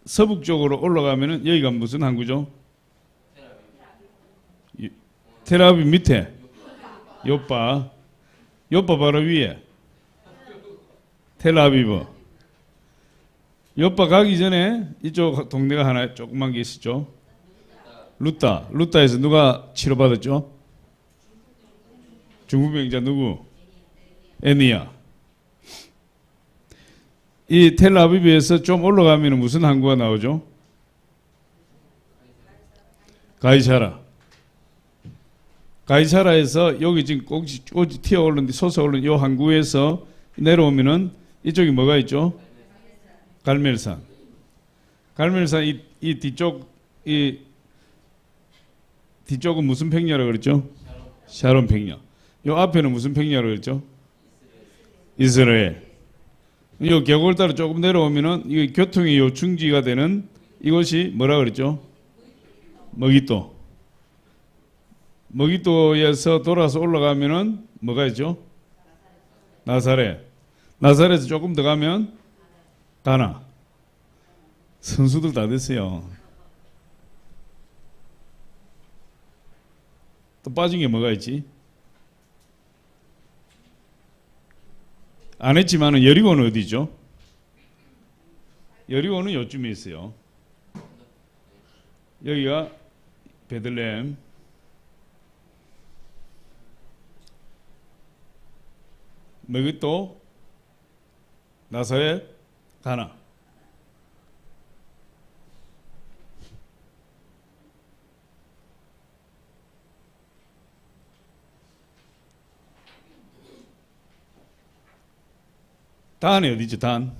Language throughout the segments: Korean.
서북쪽으로 올라가면은 여기가 무슨 항구죠? 텔아비브 밑에 요빠. 요빠 바로 위에 텔아비브. 요빠 가기 전에 이쪽 동네가 하나 조그만 게 있었죠. 루타. 루타에서 누가 치료받았죠? 중국 병자 누구? 애니야. 이 텔아비브에서 좀 올라가면 무슨 항구가 나오죠? 가이사라. 가이사라에서 여기 지금 꼭지 튀어 오른 솟아 오른 이 항구에서 내려오면은 이쪽이 뭐가 있죠? 갈멜산. 갈멜산 이 뒤쪽은 무슨 평야라고 그랬죠? 샤론 평야. 요 앞에는 무슨 평야라고 그랬죠? 이스라엘. 요 계곡을 따라 조금 내려오면은 이 교통의 요 중지가 되는 이것이 뭐라 그랬죠? 머깃도. 머깃도에서 돌아서 올라가면은 뭐가 있죠? 나사렛. 나사렛에서 조금 더 가면 가나. 선수들 다 됐어요. 또 빠진 게 뭐가 있지? 안 했지만은 여리고는 어디죠? 여리고는 요쯤에 있어요. 여기가 베들레헴. 머깃도, 나사렛, 가나. 단이 어디지? 단.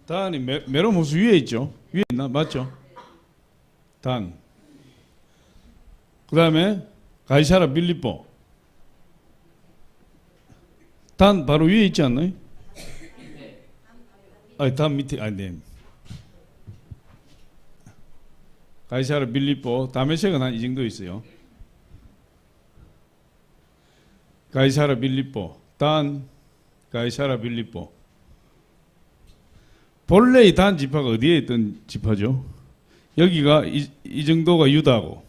단이 메론 호수 위에 있죠? 위에 있나? 맞죠? 단. 그 다음에 가이사라 빌립보. 단 바로 위에 있지 않나요? 아니, 단 밑에, 아니, 네. 가이사라 빌립보. 다메섹은 한 이 정도 있어요. 가이사라 빌립보. 단, 가이사라 빌립보. 본래 이 단 지파가 어디에 있던 지파죠? 여기가 이 정도가 유다고,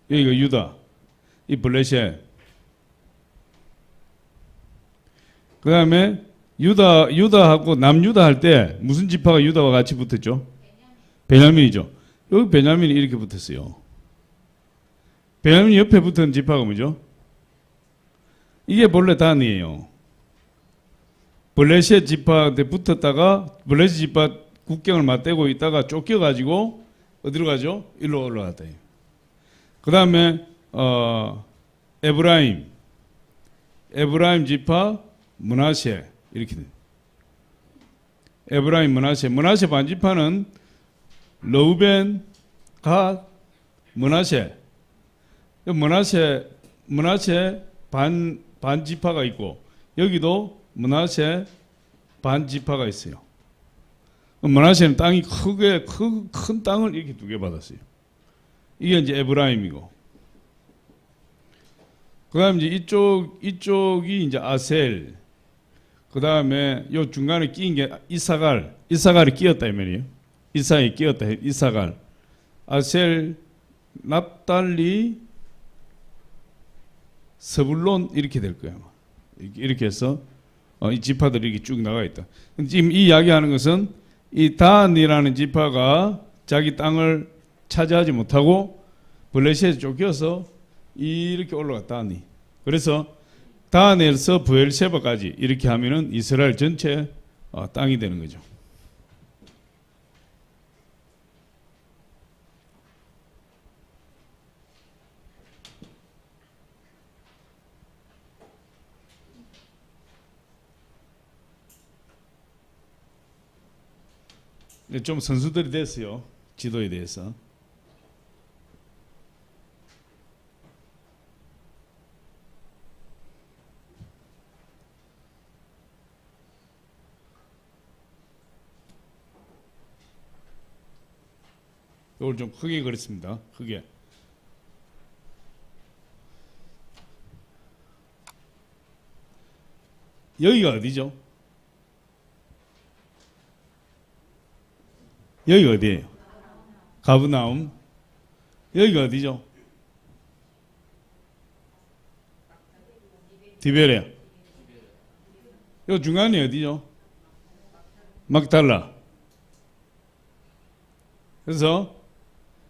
여기가 유다, 이 블레셋. 그 다음에 유다하고 남유다 할 때 무슨 지파가 유다와 같이 붙었죠? 베냐민이죠. 여기 베냐민이 이렇게 붙었어요. 베냐민 옆에 붙은 지파가 뭐죠? 이게 본래 단이에요. 블레셋 지파한테 붙었다가 블레셋 지파 국경을 맞대고 있다가 쫓겨가지고 어디로 가죠? 일로 올라갔다. 그 다음에 에브라임 지파 므낫세 이렇게 돼. 에브라임 므낫세 반지파는 르우벤, 갓, 므낫세. 므낫세 반지파가 있고 여기도 므낫세 반지파가 있어요. 므낫세는 땅이 큰 땅을 이렇게 두 개 받았어요. 이게 이제 에브라임이고. 그 다음에 이제 이쪽이 이제 아셀. 그 다음에 요 중간에 끼인 게 이사갈이 끼었다 이 말이에요. 이사에 끼었다. 이사갈. 아셀, 납달리, 스불론 이렇게 될 거예요. 이렇게 해서 이 지파들이 이렇게 쭉 나가 있다. 지금 이 이야기하는 것은 이 단이라는 지파가 자기 땅을 차지하지 못하고 블레셋에 쫓겨서 이렇게 올라갔다니. 그래서 단에서 브엘세바까지 이렇게 하면은 이스라엘 전체 땅이 되는 거죠. 좀 선수들이 됐어요. 지도에 대해서. 이걸 좀 크게 그렸습니다. 크게. 여기가 어디죠? 여기가 어디예요? 가브나움. 여기가 어디죠? 디베레아. 요 중간이 어디죠? 막달라. 그래서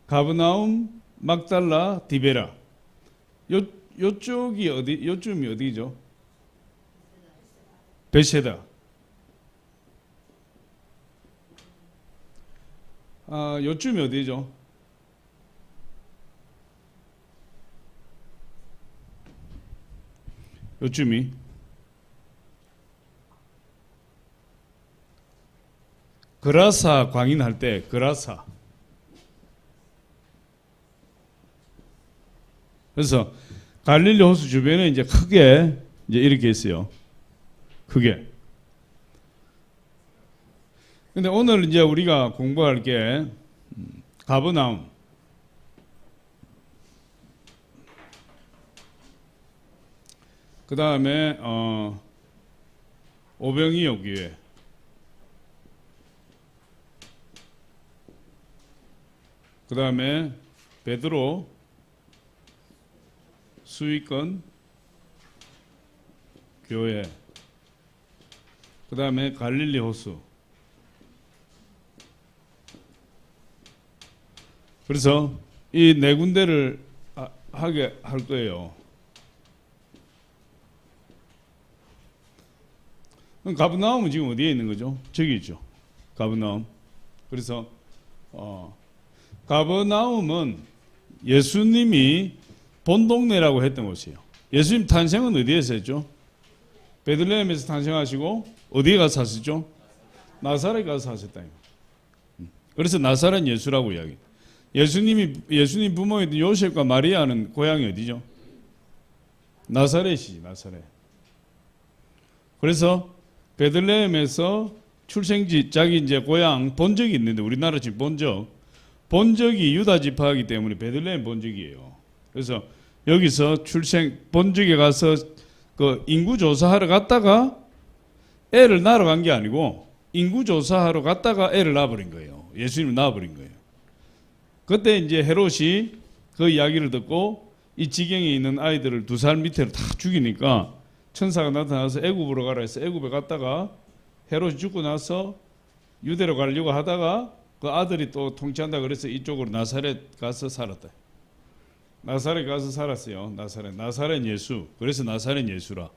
가브나움, 막달라, 디베라. 요쪽이 어디? 요쯤이 어디죠? 베세다. 요쯤이 어디죠? 요쯤이 그라사 광인할 때 그라사. 그래서 갈릴리 호수 주변에 이제 크게 이제 이렇게 있어요. 크게. 근데 오늘 이제 우리가 공부할 게 가버나움. 그 다음에 오병이어 교회. 그 다음에 베드로 수위권 교회. 그 다음에 갈릴리 호수. 그래서 이 네 군데를 하게 할 거예요. 가브나움은 지금 어디에 있는 거죠? 저기 있죠. 가브나움. 그래서 가브나움은 예수님이 본 동네라고 했던 곳이에요. 예수님 탄생은 어디에서 했죠? 베들레헴에서 탄생하시고 어디에 가서 사셨죠? 나사렛 가서 사셨다. 그래서 나사렛 예수라고 이야기. 예수님 부모였던 요셉과 마리아는 고향이 어디죠? 나사렛이지, 나사렛. 그래서 베들레헴에서 출생지 자기 이제 고향 본적이 있는데 우리나라 지금 본적이 유다 지파이기 때문에 베들레헴 본적이에요. 그래서 여기서 본적에 가서 그 인구 조사하러 갔다가 애를 낳으러 게 아니고 인구 조사하러 갔다가 애를 낳아버린 거예요. 예수님을 낳아버린 거예요. 그때 이제 헤롯이 그 이야기를 듣고 이 지경에 있는 아이들을 2살 밑에로 다 죽이니까 천사가 나타나서 애굽으로 가라 해서 애굽에 갔다가 헤롯이 죽고 나서 유대로 가려고 하다가 그 아들이 또 통치한다 그래서 이쪽으로 나사렛 가서 살았다. 나사렛 가서 살았어요. 나사렛 예수. 그래서 나사렛 예수라.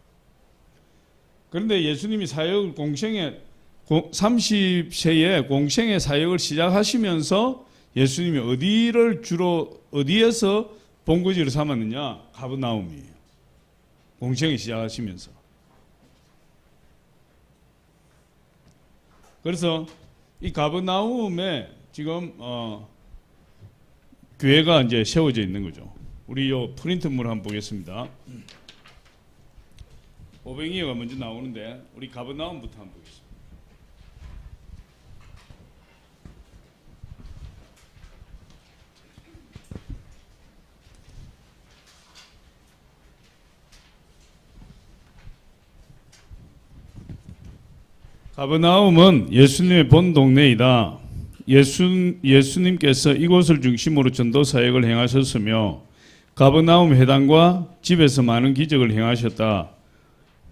그런데 예수님이 사역을 30세에 공생의 사역을 시작하시면서 예수님이 어디에서 본거지를 삼았느냐? 가버나움이에요. 공생을 시작하시면서. 그래서 이 가버나움에 지금 교회가 이제 세워져 있는 거죠. 우리 요 프린트물 한번 보겠습니다. 오병이어가 먼저 나오는데 우리 가버나움부터 한번 보겠습니다. 가버나움은 예수님의 본 동네이다. 예수님께서 이곳을 중심으로 전도 사역을 행하셨으며 가버나움 회당과 집에서 많은 기적을 행하셨다.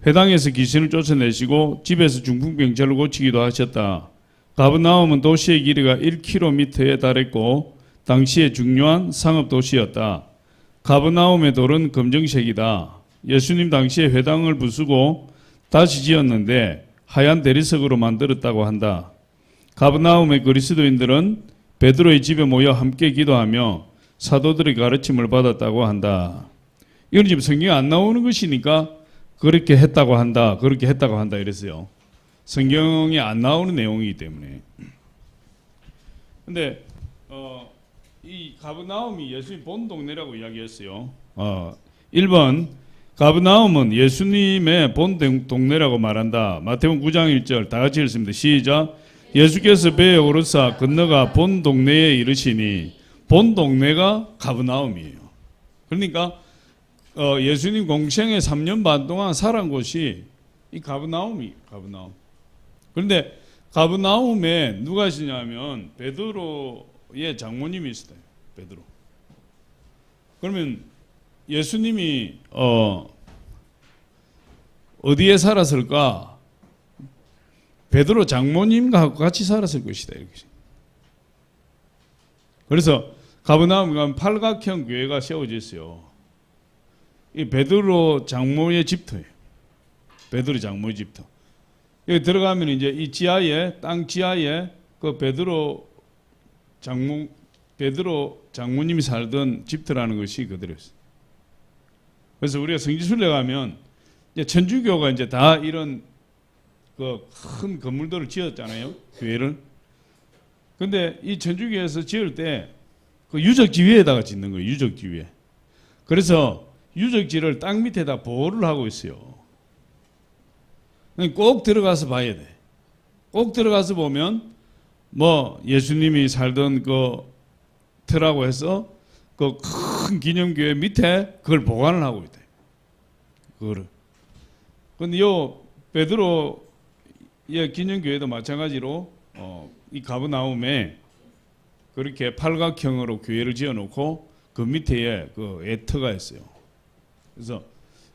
회당에서 귀신을 쫓아내시고 집에서 중풍병자를 고치기도 하셨다. 가버나움은 도시의 길이가 1km에 달했고 당시의 중요한 상업도시였다. 가버나움의 돌은 검정색이다. 예수님 당시에 회당을 부수고 다시 지었는데 하얀 대리석으로 만들었다고 한다. 가버나움의 그리스도인들은 베드로의 집에 모여 함께 기도하며 사도들의 가르침을 받았다고 한다. 이건 지금 성경에 안 나오는 것이니까 그렇게 했다고 한다 이랬어요. 성경에 안 나오는 내용이기 때문에. 근데 이 가버나움이 예수님 본 동네라고 이야기했어요. 1번 가버나움은 예수님의 본 동네라고 말한다. 마태복음 9장 1절 다 같이 읽습니다. 시작. 예수께서 배에 오르사 건너가 본 동네에 이르시니 본 동네가 가버나움이에요. 그러니까 예수님 공생의 3년 반 동안 살은 곳이 이 가브나움이 가브나움. 그런데 가브나움에 누가 있으냐면 베드로의 장모님이 있어요. 베드로. 그러면 예수님이 어디에 살았을까? 베드로 장모님과 같이 살았을 것이다. 이렇게. 그래서 가브나움에 가면 팔각형 교회가 세워져 있어요. 이 베드로 장모의 집터예요. 베드로 장모의 집터. 여기 들어가면 이제 이 지하에 땅 지하에 그 베드로 장모님이 살던 집터라는 것이 그대로 있어요. 그래서 우리가 성지순례 가면 이제 천주교가 이제 다 이런 그 큰 건물들을 지었잖아요. 교회를. 근데 이 천주교에서 지을 때 그 유적지 위에다가 짓는 거예요. 유적지 위에. 그래서 유적지를 땅 밑에다 보호를 하고 있어요. 꼭 들어가서 봐야 돼. 꼭 들어가서 보면 뭐 예수님이 살던 그 터라고 해서 그 큰 기념교회 밑에 그걸 보관을 하고 있대. 그거를. 근데 요 베드로의 기념교회도 마찬가지로 이 가브나움에 그렇게 팔각형으로 교회를 지어놓고 그 밑에 그 에터가 있어요. 그래서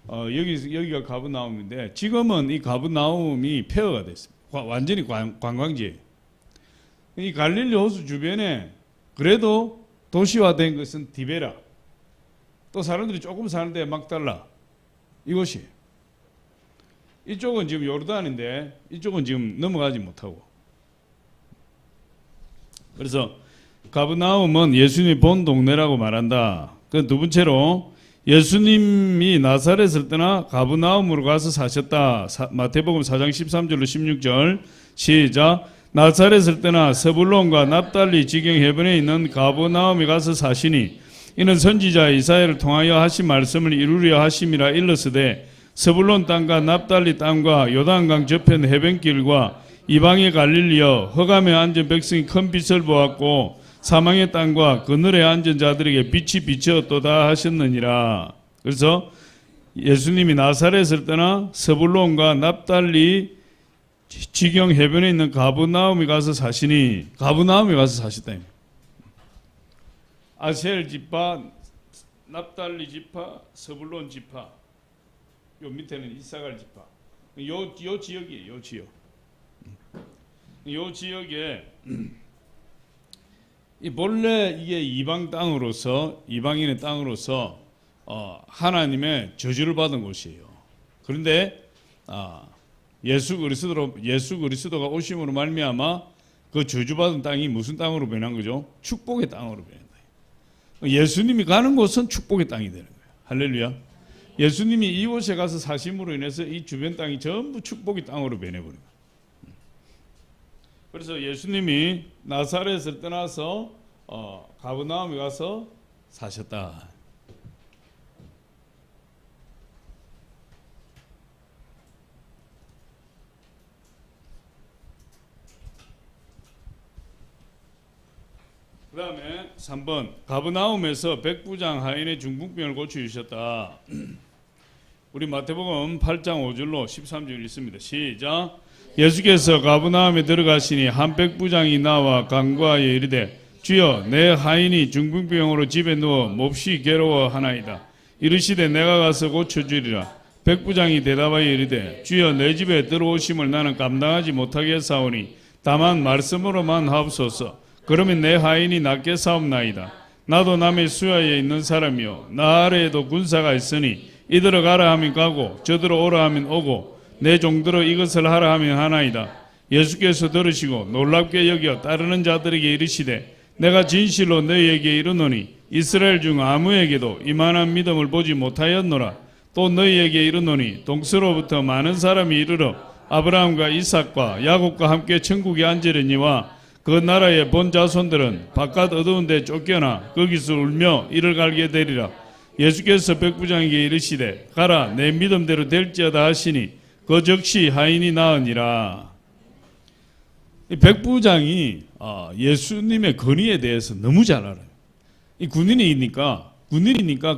여기가 가브나움인데 지금은 이 가브나움이 폐허가 됐습니다. 완전히 관광지예요. 이 갈릴리 호수 주변에 그래도 도시화된 것은 디베라. 또 사람들이 조금 사는데 막달라. 이곳이에요. 이쪽은 지금 요르단인데 이쪽은 지금 넘어가지 못하고. 그래서 가브나움은 예수님이 본 동네라고 말한다. 그 두 번째로 예수님이 나사렛을 떠나 가브나움으로 가서 사셨다. 마태복음 4장 13절로 16절 시작. 나사렛을 떠나 서불론과 납달리 지경 해변에 있는 가브나움에 가서 사시니 이는 선지자 이사야를 통하여 하신 말씀을 이루려 하심이라 일렀으되 서불론 땅과 납달리 땅과 요단강 저편 해변길과 이방의 갈릴리여 흑암에 앉은 백성이 큰 빛을 보았고 사망의 땅과 그늘에 앉은 자들에게 빛이 비치었도다 하셨느니라. 그래서 예수님이 나사렛을 떠나 서불론과 납달리 지경 해변에 있는 가브나움에 가서 사시니 가브나움에 가서 사셨다. 아셀 지파, 납달리 지파, 서불론 지파. 요 밑에는 이사갈 지파. 요 지역이에요. 요 지역. 요 지역에 이 본래 이게 이방 땅으로서 이방인의 땅으로서 하나님의 저주를 받은 곳이에요. 그런데 예수 그리스도가 오심으로 말미암아 그 저주받은 땅이 무슨 땅으로 변한 거죠? 축복의 땅으로 변한다. 예수님이 가는 곳은 축복의 땅이 되는 거예요. 할렐루야. 예수님이 이곳에 가서 사심으로 인해서 이 주변 땅이 전부 축복의 땅으로 변해버린 거예요. 그래서 예수님이 나사렛을 떠나서 가브나움에 가서 사셨다. 그 다음에 3번 가브나움에서 백부장 하인의 중풍병을 고쳐주셨다. 우리 마태복음 8장 5절로 13절 읽습니다. 시작. 예수께서 가브나움에 들어가시니 한 백부장이 나와 간구하여 이르되 주여 내 하인이 중풍병으로 집에 누워 몹시 괴로워하나이다. 이르시되 내가 가서 고쳐주리라. 백부장이 대답하여 이르되 주여 내 집에 들어오심을 나는 감당하지 못하겠사오니 다만 말씀으로만 하옵소서. 그러면 내 하인이 낫게 사옵나이다. 나도 남의 수하에 있는 사람이요 나 아래에도 군사가 있으니 이들어 가라 하면 가고 저들어 오라 하면 오고 내 종들어 이것을 하라 하면 하나이다. 예수께서 들으시고 놀랍게 여겨 따르는 자들에게 이르시되 내가 진실로 너희에게 이르노니 이스라엘 중 아무에게도 이만한 믿음을 보지 못하였노라. 또 너희에게 이르노니 동서로부터 많은 사람이 이르러 아브라함과 이삭과 야곱과 함께 천국에 앉으려니와 그 나라의 본 자손들은 바깥 어두운 데 쫓겨나 거기서 울며 이를 갈게 되리라. 예수께서 백부장에게 이르시되 가라 내 믿음대로 될지어다 하시니 그 즉시 하인이 나으니라. 이 백부장이 예수님의 권위에 대해서 너무 잘 알아요. 이 군인이니까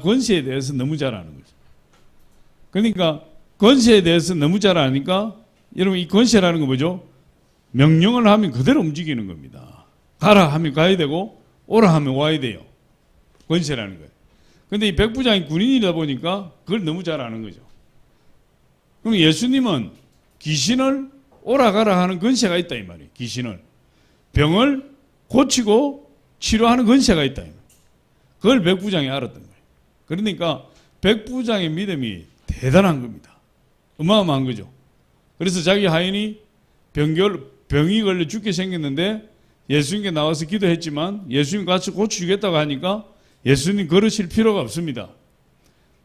권세에 대해서 너무 잘 아는 거죠. 그러니까 권세에 대해서 너무 잘 아니까 여러분 이 권세라는 건 뭐죠? 명령을 하면 그대로 움직이는 겁니다. 가라 하면 가야 되고 오라 하면 와야 돼요. 권세라는 거예요. 근데 이 백부장이 군인이다 보니까 그걸 너무 잘 아는 거죠. 그럼 예수님은 귀신을 오라 가라 하는 권세가 있다 이 말이에요. 귀신을 병을 고치고 치료하는 권세가 있다 이 말이에요. 그걸 백부장이 알았던 거예요. 그러니까 백부장의 믿음이 대단한 겁니다. 어마어마한 거죠. 그래서 자기 하인이 병이 걸려 죽게 생겼는데 예수님께 나와서 기도했지만 예수님 같이 고쳐주겠다고 하니까 예수님 그러실 필요가 없습니다.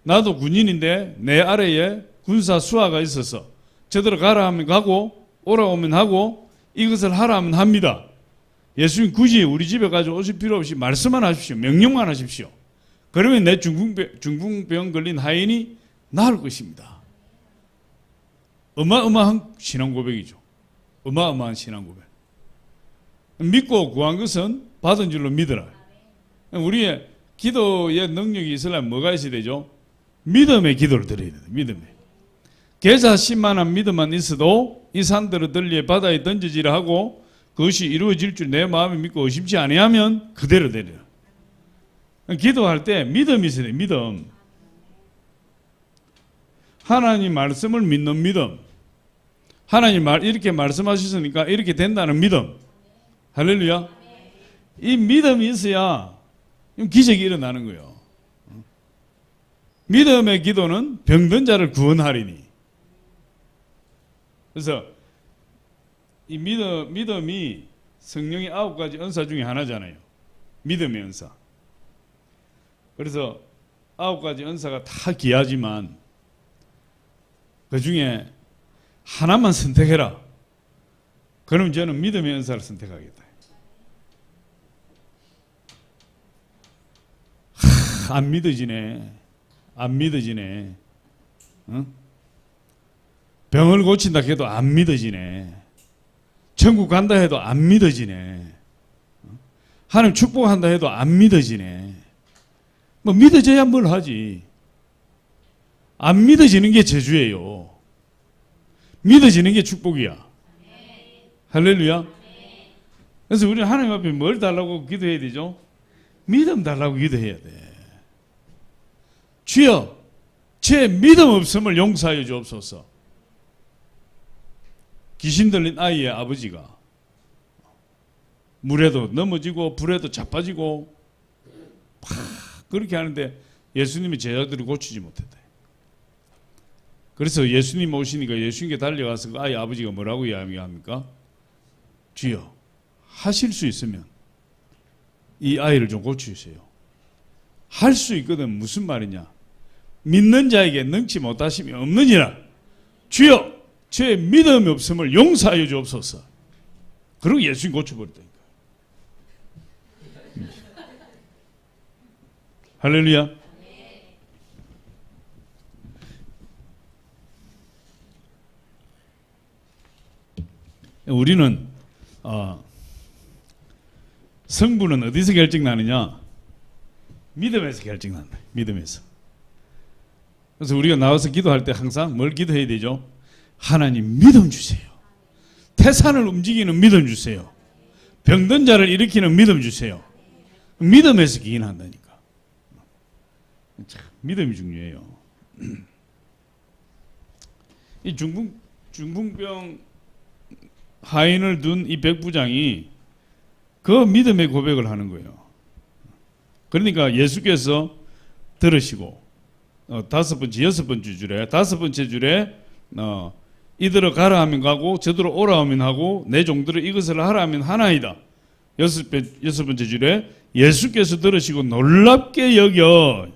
나도 군인인데 내 아래에 군사 수하가 있어서 저대로 가라 하면 가고 오라 하면 하고 이것을 하라 하면 합니다. 예수님 굳이 우리 집에 가져오실 필요 없이 말씀만 하십시오. 명령만 하십시오. 그러면 내 중풍병 걸린 하인이 나을 것입니다. 어마어마한 신앙 고백이죠. 어마어마한 신앙 고백. 믿고 구한 것은 받은 줄로 믿어라. 우리의 기도의 능력이 있으려면 뭐가 있어야 되죠? 믿음의 기도를 드려야 돼요. 믿음의. 계사심만한 믿음만 있어도 이 산들을 들리에 바다에 던져지라 하고 그것이 이루어질 줄 내 마음에 믿고 의심치 아니하면 그대로 되리라. 기도할 때 믿음이 있어야 돼요. 믿음. 하나님 말씀을 믿는 믿음. 하나님 이렇게 말씀하셨으니까 이렇게 된다는 믿음. 할렐루야. 이 믿음이 있어야 기적이 일어나는 거예요. 믿음의 기도는 병든 자를 구원하리니. 그래서 이 믿음이 성령의 9가지 은사 중에 하나잖아요. 믿음의 은사. 그래서 9가지 은사가 다 귀하지만 그 중에 하나만 선택해라. 그럼 저는 믿음의 은사를 선택하겠다. 안 믿어지네. 안 믿어지네. 응? 병을 고친다 해도 안 믿어지네. 천국 간다 해도 안 믿어지네. 하나님 축복한다 해도 안 믿어지네. 뭐 믿어져야 뭘 하지. 안 믿어지는 게 저주예요. 믿어지는 게 축복이야. 할렐루야. 그래서 우리는 하나님 앞에 뭘 달라고 기도해야 되죠? 믿음 달라고 기도해야 돼. 주여, 제 믿음 없음을 용서하여 주옵소서. 귀신 들린 아이의 아버지가 물에도 넘어지고 불에도 자빠지고 그렇게 하는데 예수님의 제자들이 고치지 못했다. 그래서 예수님 오시니까 예수님께 달려가서 그 아이 아버지가 뭐라고 이야기합니까? 주여, 하실 수 있으면 이 아이를 좀 고쳐주세요. 할 수 있거든. 무슨 말이냐? 믿는 자에게 능치 못하심이 없느니라. 주여, 제 믿음이 없음을 용서하여 주옵소서. 그리고 예수님 고쳐버렸다니까. 할렐루야. 우리는 성부는 어디서 결정나느냐? 믿음에서 결정난다. 믿음에서. 그래서 우리가 나와서 기도할 때 항상 뭘 기도해야 되죠? 하나님 믿음 주세요. 태산을 움직이는 믿음 주세요. 병든 자를 일으키는 믿음 주세요. 믿음에서 기인한다니까. 참 믿음이 중요해요. 이 중풍병 하인을 둔 이 백부장이 그 믿음의 고백을 하는 거예요. 그러니까 예수께서 들으시고 다섯 번째, 여섯 번째 줄에 다섯 번째 줄에 이들을 가라 하면 가고 저들을 오라 하면 하고 내 종들을 이것을 하라 하면 하나이다. 여섯 번째 줄에 예수께서 들으시고 놀랍게 여겨.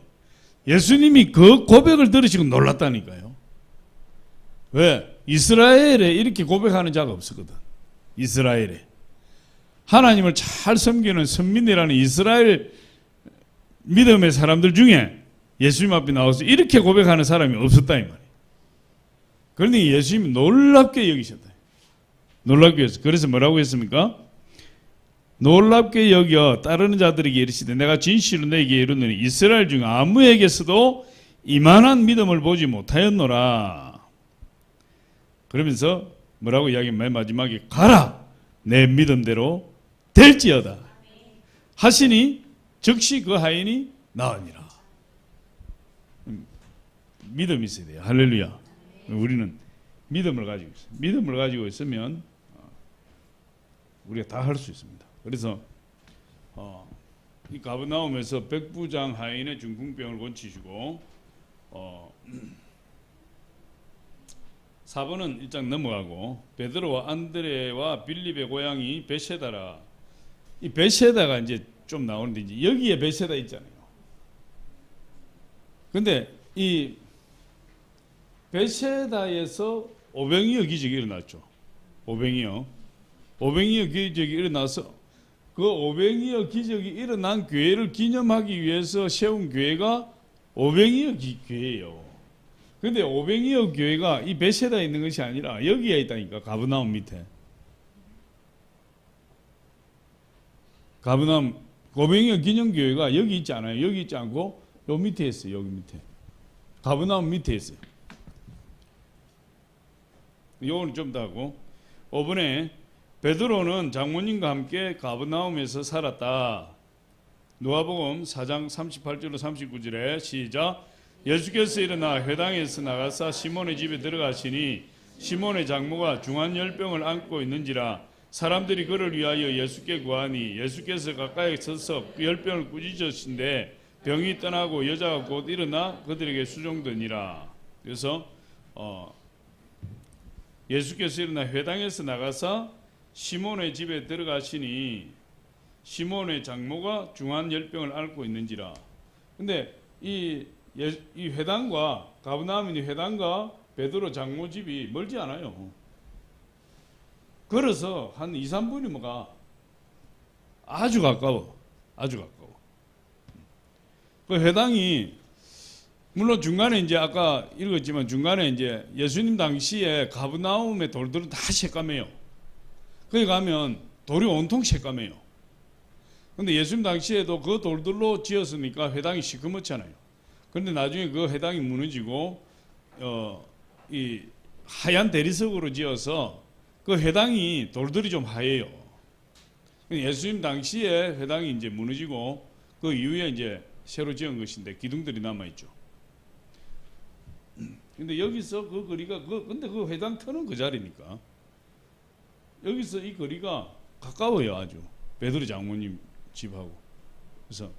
예수님이 그 고백을 들으시고 놀랐다니까요. 왜? 이스라엘에 이렇게 고백하는 자가 없었거든. 이스라엘에. 하나님을 잘 섬기는 선민이라는 이스라엘 믿음의 사람들 중에 예수님 앞에 나와서 이렇게 고백하는 사람이 없었다 이 말이에요. 그러니 예수님이 놀랍게 여기셨다. 놀랍게 여기셨어요. 그래서 뭐라고 했습니까? 놀랍게 여겨 따르는 자들에게 이르시되 내가 진실로 너에게 이르노니 이스라엘 중 아무에게서도 이만한 믿음을 보지 못하였노라. 그러면서 뭐라고 이야기하면 맨 마지막에 가라 내 믿음대로 될지어다 하시니 즉시 그 하인이 나으니라. 믿음이 있어야 돼요. 할렐루야. 우리는 믿음을 가지고 있어요. 믿음을 가지고 있으면 우리가 다 할 수 있습니다. 그래서 이 가버나움에서 백부장 하인의 중풍병을 고치시고 4번은 일장 넘어가고 베드로와 안드레와 빌립의 고향이 베세다라. 이 베세다가 이제 좀 나오는데 이제 여기에 베세다 있잖아요. 근데 이 베세다에서 오병이어 기적이 일어났죠. 오병이어 기적이 일어나서 그 오병이어 기적이 일어난 교회를 기념하기 위해서 세운 교회가 오병이어 교회예요. 근데 오병이어 교회가 이 베세다에 있는 것이 아니라 여기에 있다니까. 가버나움 밑에. 가버나움 오병이어 기념교회가 여기 있지 않아요. 여기 있지 않고 요 밑에 있어요. 여기 밑에. 가버나움 밑에 있어요. 요거는 좀 더 하고 5번에 베드로는 장모님과 함께 가버나움에서 살았다. 누가복음 4장 38절로 39절에 시작. 예수께서 일어나 회당에서 나가사 시몬의 집에 들어가시니 시몬의 장모가 중한 열병을 안고 있는지라 사람들이 그를 위하여 예수께 구하니 예수께서 가까이 서서 그 열병을 꾸짖으신데 병이 떠나고 여자가 곧 일어나 그들에게 수종되니라. 그래서 예수께서 일어나 회당에서 나가사 시몬의 집에 들어가시니 시몬의 장모가 중한 열병을 앓고 있는지라. 근데 이 회당과 가버나움의 회당과 베드로 장모 집이 멀지 않아요. 걸어서 한 2, 3분이면 가. 아주 가까워. 아주 가까워. 그 회당이 물론 중간에 이제 아까 읽었지만 중간에 이제 예수님 당시에 가버나움의 돌들은 다 새까매요. 거기 가면 돌이 온통 새까매요. 근데 예수님 당시에도 그 돌들로 지었으니까 회당이 시커멓잖아요. 그런데 나중에 그 회당이 무너지고 이 하얀 대리석으로 지어서 그 회당이 돌들이 좀 하얘요. 예수님 당시에 회당이 이제 무너지고 그 이후에 이제 새로 지은 것인데 기둥들이 남아 있죠. 근데 여기서 그 거리가 근데 그 회당 터는 그 자리니까 여기서 이 거리가 가까워요. 아주 베드로 장모님 집하고. 그래서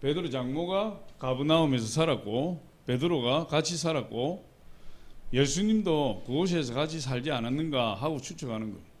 베드로 장모가 가버나움에서 살았고 베드로가 같이 살았고 예수님도 그곳에서 같이 살지 않았는가 하고 추측하는 거예요.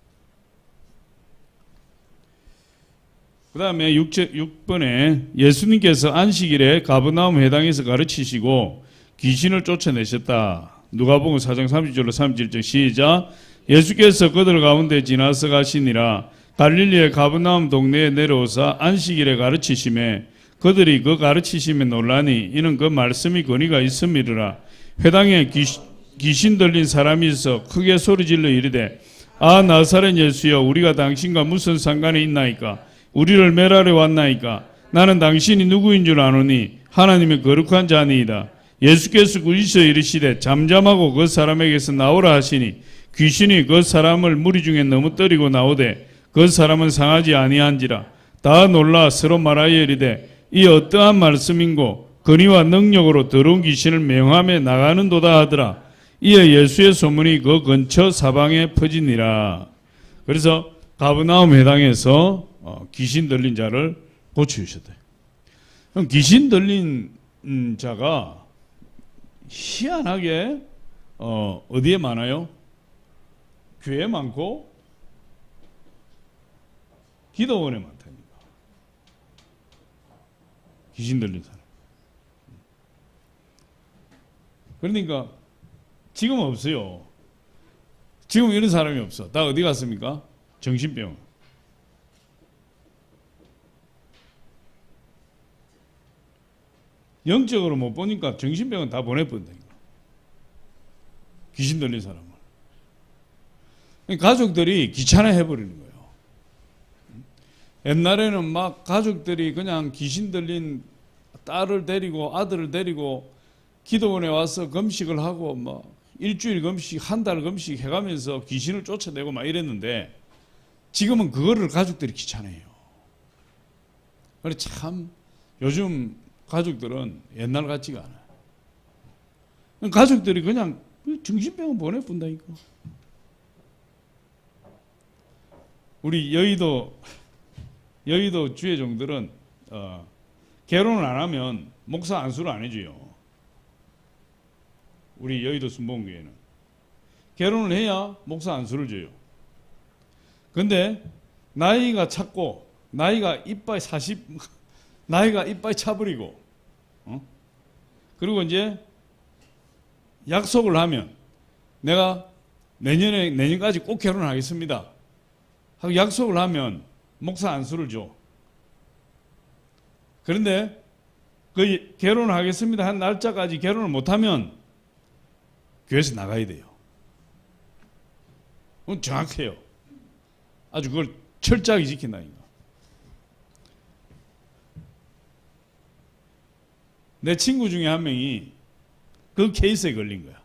그 다음에 6번에 예수님께서 안식일에 가버나움 회당에서 가르치시고 귀신을 쫓아내셨다. 누가복음 4장 30절로 31절 시작. 예수께서 그들 가운데 지나서 가시니라. 갈릴리의 가버나움 동네에 내려오사 안식일에 가르치심에 그들이 그 가르치심에 놀라니 이는 그 말씀이 권위가 있음이라. 회당에 귀신 들린 사람이 있어 크게 소리질러 이르되 아 나사렛 예수여 우리가 당신과 무슨 상관이 있나이까. 우리를 멸하려 왔나이까. 나는 당신이 누구인 줄 아노니 하나님의 거룩한 자니이다. 예수께서 꾸짖어 이르시되 잠잠하고 그 사람에게서 나오라 하시니 귀신이 그 사람을 무리 중에 넘어뜨리고 나오되 그 사람은 상하지 아니한지라. 다 놀라 서로 말하여 이르되 이 어떠한 말씀인고 권위와 능력으로 더러운 귀신을 명함에 나가는도다 하더라. 이에 예수의 소문이 그 근처 사방에 퍼지니라. 그래서 가버나움 회당에서 귀신 들린 자를 고치셨대요. 그럼 귀신 들린 자가 희한하게 어디에 많아요? 교회에 많고 기도원에 많다니까. 귀신 들린 사람. 그러니까 지금 없어요. 지금 이런 사람이 없어. 다 어디 갔습니까? 정신병원. 영적으로 못 보니까 정신병원 다 보내버린다니까. 귀신 들린 사람을. 가족들이 귀찮아해버리는 거예요. 옛날에는 막 가족들이 그냥 귀신 들린 딸을 데리고 아들을 데리고 기도원에 와서 금식을 하고 뭐 일주일 금식, 한 달 금식 해가면서 귀신을 쫓아내고 막 이랬는데 지금은 그거를 가족들이 귀찮아해요. 그래 참 요즘 가족들은 옛날 같지가 않아요. 가족들이 그냥 정신병원 보내본다니까. 우리 여의도 주의 종들은 결혼을 안 하면 목사 안수를 안 해줘요. 우리 여의도 순복음교회는 결혼을 해야 목사 안수를 줘요. 근데 나이가 찼고 나이가 이빨 차버리고 그리고 이제 약속을 하면 내가 내년까지 꼭 결혼하겠습니다 하고 약속을 하면 목사 안수를 줘. 그런데 그 결혼하겠습니다 한 날짜까지 결혼을 못하면 교회에서 나가야 돼요. 그건 정확해요. 아주 그걸 철저하게 지킨다니까. 내 친구 중에 한 명이 그 케이스에 걸린 거야.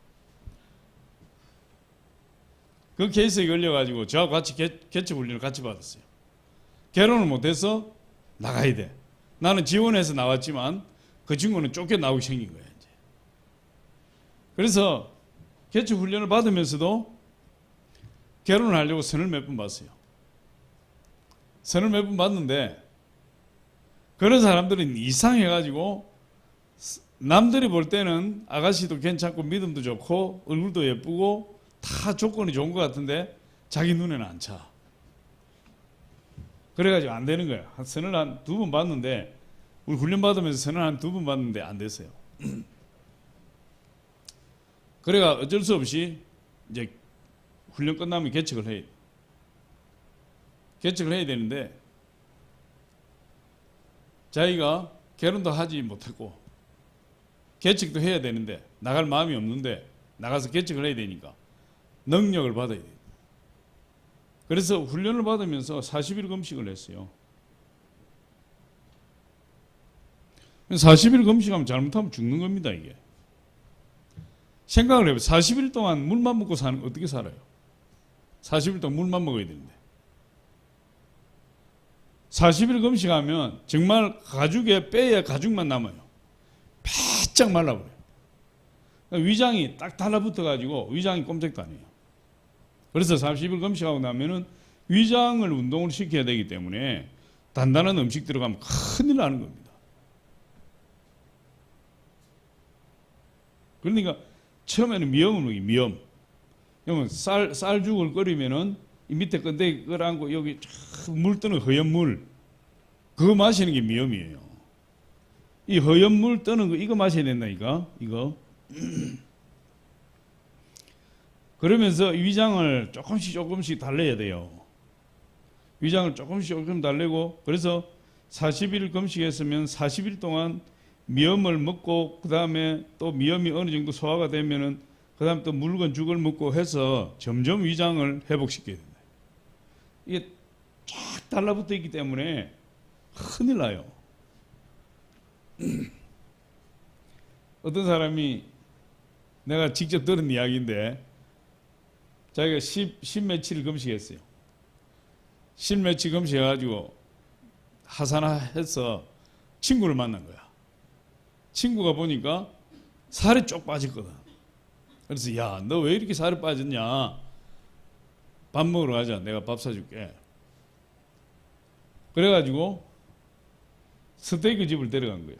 그 케이스에 걸려가지고 저하고 같이 개척훈련을 같이 받았어요. 결혼을 못해서 나가야 돼. 나는 지원해서 나왔지만 그 친구는 쫓겨나오기 생긴 거야. 이제. 그래서 개척훈련을 받으면서도 결혼을 하려고 선을 몇 번 봤어요. 선을 몇 번 봤는데 그런 사람들은 이상해가지고 남들이 볼 때는 아가씨도 괜찮고 믿음도 좋고 얼굴도 예쁘고 다 조건이 좋은 것 같은데 자기 눈에는 안 차. 그래가지고 안 되는 거야. 선을 한 2번 봤는데 우리 훈련 받으면서 선을 한 2번 봤는데 안 됐어요. 그래가 어쩔 수 없이 이제 훈련 끝나면 개척을 해야 돼. 개척을 해야 되는데 자기가 결혼도 하지 못했고 개척도 해야 되는데 나갈 마음이 없는데 나가서 개척을 해야 되니까 능력을 받아야 돼요. 그래서 훈련을 받으면서 40일 금식을 했어요. 40일 금식하면 잘못하면 죽는 겁니다. 이게 생각을 해봐요. 40일 동안 물만 먹고 사는 거 어떻게 살아요? 40일 동안 물만 먹어야 되는데 40일 금식하면 정말 가죽에 뼈에 가죽만 남아요. 바짝 말라버려요. 위장이 딱 달라붙어가지고 위장이 꼼짝도 안 해요. 그래서 40일 금식하고 나면은 위장을 운동을 시켜야 되기 때문에 단단한 음식 들어가면 큰일 나는 겁니다. 그러니까 처음에는 미염을 먹이 미염. 그러면 쌀죽을 끓이면은 이 밑에 건데기 끌어안고 여기 물 뜨는 허연 물 그거 마시는 게 미염이에요. 이 허연 물 뜨는 거 이거 마셔야 된다니까 이거. 그러면서 위장을 조금씩 달래야 돼요. 위장을 조금 달래고 그래서 40일 금식했으면 40일 동안 미염을 먹고 그 다음에 또 미염이 어느 정도 소화가 되면은 그 다음 또 묽은 죽을 먹고 해서 점점 위장을 회복시켜야 된다. 이게 쫙 달라붙어 있기 때문에 큰일 나요. 어떤 사람이 내가 직접 들은 이야기인데 자기가 10 며칠 금식했어요. 10 며칠 금식해가지고 하산해서 친구를 만난 거야. 친구가 보니까 살이 쪽 빠졌거든. 그래서 야, 너 왜 이렇게 살이 빠졌냐? 밥 먹으러 가자. 내가 밥 사줄게. 그래가지고 스테이크 집을 데려간 거예요.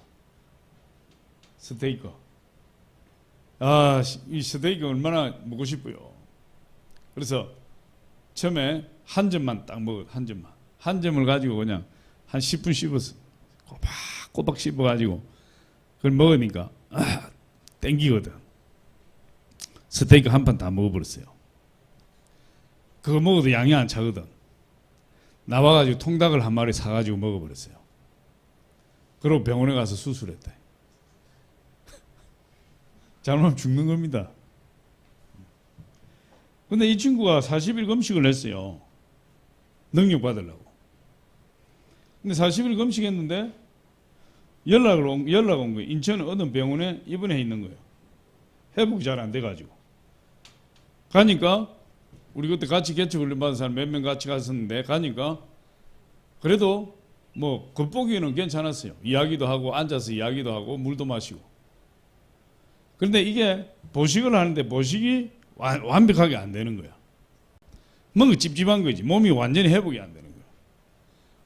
스테이크. 아, 이 스테이크 얼마나 먹고 싶어요. 그래서 처음에 한 점만 딱 먹어. 한 점만. 한 점을 가지고 그냥 한 10분 씹었어. 꼬박 씹어가지고 그걸 먹으니까 땡기거든. 스테이크 한 판 다 먹어버렸어요. 그거 먹어도 양이 안 차거든. 나와가지고 통닭을 한 마리 사가지고 먹어버렸어요. 그리고 병원에 가서 수술했대. 잘못하면 죽는 겁니다. 근데 이 친구가 40일 금식을 했어요. 능력 받으려고. 근데 40일 금식했는데 연락 온 거예요. 인천 어느 병원에 입원해 있는 거예요. 회복이 잘 안 돼가지고 가니까 우리 그때 같이 개척훈련 받은 사람 몇 명 같이 갔었는데 가니까 그래도 뭐 겉보기에는 괜찮았어요. 이야기도 하고 앉아서 이야기도 하고 물도 마시고. 그런데 이게 보식을 하는데 보식이 완벽하게 안 되는 거야. 뭔가 찝찝한 거지. 몸이 완전히 회복이 안 되는 거야.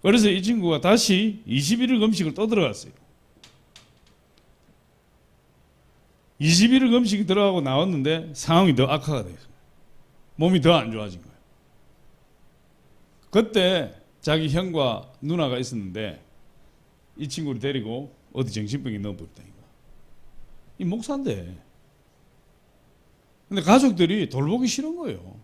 그래서 이 친구가 다시 21일 금식을 또 들어갔어요. 21일 금식이 들어가고 나왔는데 상황이 더 악화가 됐어요. 몸이 더 안 좋아진 거예요. 그때 자기 형과 누나가 있었는데 이 친구를 데리고 어디 정신병에 넣어버렸다니까. 이 목사인데. 근데 가족들이 돌보기 싫은 거예요.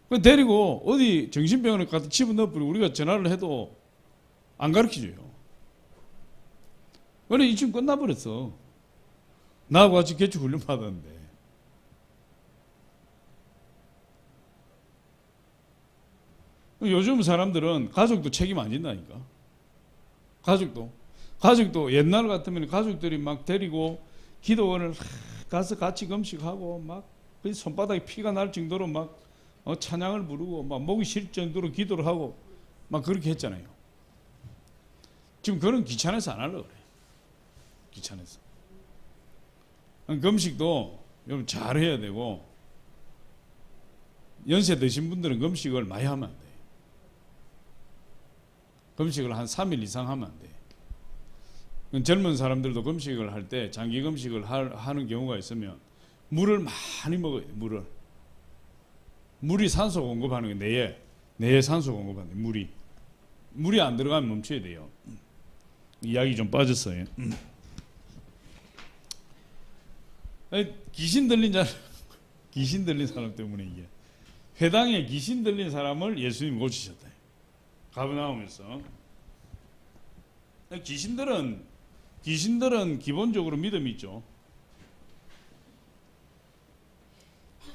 그 데리고 어디 정신병원에 갖다 집어넣어버리고 우리가 전화를 해도 안 가르쳐줘요. 그래 이 친구 끝나버렸어. 나하고 같이 개척 훈련 받았는데. 요즘 사람들은 가족도 책임 안 진다니까. 가족도 옛날 같으면 가족들이 막 데리고 기도원을 가서 같이 금식하고 막 손바닥에 피가 날 정도로 막 찬양을 부르고 막 목이 쉴 정도로 기도를 하고 막 그렇게 했잖아요. 지금 그런 귀찮아서 안 하려고 그래. 귀찮아서. 금식도 여러분 잘 해야 되고 연세 드신 분들은 금식을 많이 하면 안 돼. 금식을 한 3일 이상 하면 안 돼. 젊은 사람들도 금식을 할 때 장기 금식을 하는 경우가 있으면 물을 많이 먹어야 돼. 물이 산소 공급하는 게 뇌에 산소 공급하는 게 물이 안 들어가면 멈춰야 돼요. 이야기 좀 빠졌어요. 귀신 들린 사람 때문에 이게 회당에 귀신 들린 사람을 예수님 고치셨다. 가버나움에서. 귀신들은 기본적으로 믿음이 있죠.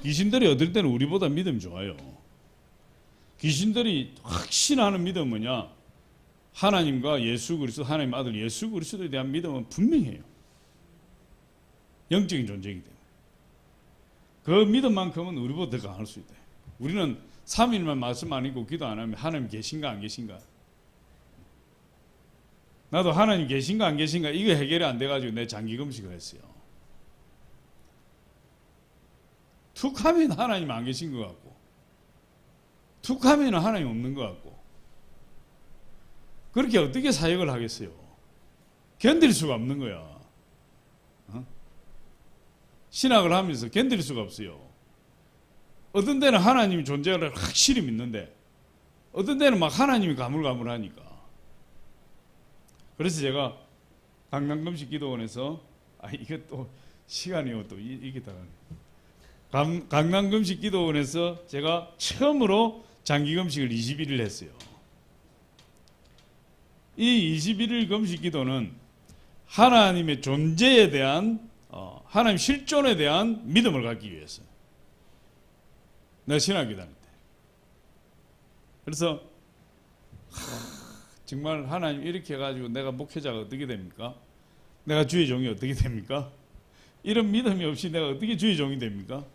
귀신들이 얻을 때는 우리보다 믿음이 좋아요. 귀신들이 확신하는 믿음은 뭐냐? 하나님과 예수 그리스도, 하나님 아들 예수 그리스도에 대한 믿음은 분명해요. 영적인 존재이기 때문에. 그 믿음만큼은 우리보다 더 강할 수 있다. 우리는 3일만 말씀 안 읽고 기도 안 하면 하나님 계신가 안 계신가? 나도 하나님 계신가 안 계신가 이거 해결이 안 돼가지고 내 장기 금식을 했어요. 툭 하면 하나님 안 계신 것 같고 툭 하면 하나님 없는 것 같고 그렇게 어떻게 사역을 하겠어요? 견딜 수가 없는 거야. 신학을 하면서 견딜 수가 없어요. 어떤 데는 하나님이 존재를 확실히 믿는데 어떤 데는 막 하나님이 가물가물하니까. 그래서 제가 강남금식 기도원에서 이게 또 시간이 또 이게 다 강남금식 기도원에서 제가 처음으로 장기금식을 21일 했어요. 이 21일 금식 기도는 하나님의 존재에 대한 하나님 실존에 대한 믿음을 갖기 위해서 내가 신학교 다닐 때. 그래서 정말 하나님 이렇게 해가지고 내가 목회자가 어떻게 됩니까? 내가 주의 종이 어떻게 됩니까? 이런 믿음이 없이 내가 어떻게 주의 종이 됩니까?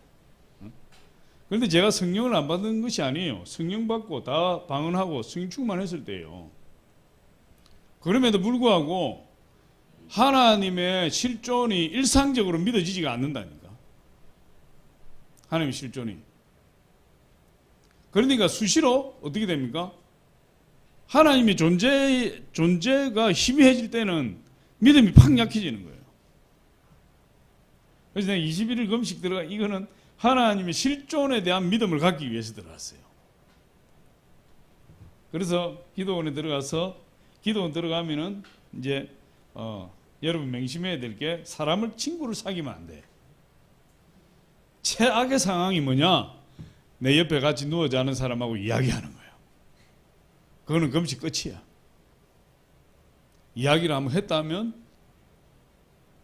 그런데 제가 성령을 안 받은 것이 아니에요. 성령 받고 다 방언하고 성령 충만했을 때예요. 그럼에도 불구하고 하나님의 실존이 일상적으로 믿어지지가 않는다니까. 하나님의 실존이. 그러니까 수시로 어떻게 됩니까? 하나님의 존재가 희미해질 때는 믿음이 팍 약해지는 거예요. 그래서 내가 21일 금식 이거는 하나님의 실존에 대한 믿음을 갖기 위해서 들어갔어요. 그래서 기도원에 들어가면은 이제 여러분 명심해야 될 게 사람을 친구를 사귀면 안 돼. 최악의 상황이 뭐냐? 내 옆에 같이 누워 자는 사람하고 이야기하는 거예요. 그거는 금식 끝이야. 이야기를 한번 했다면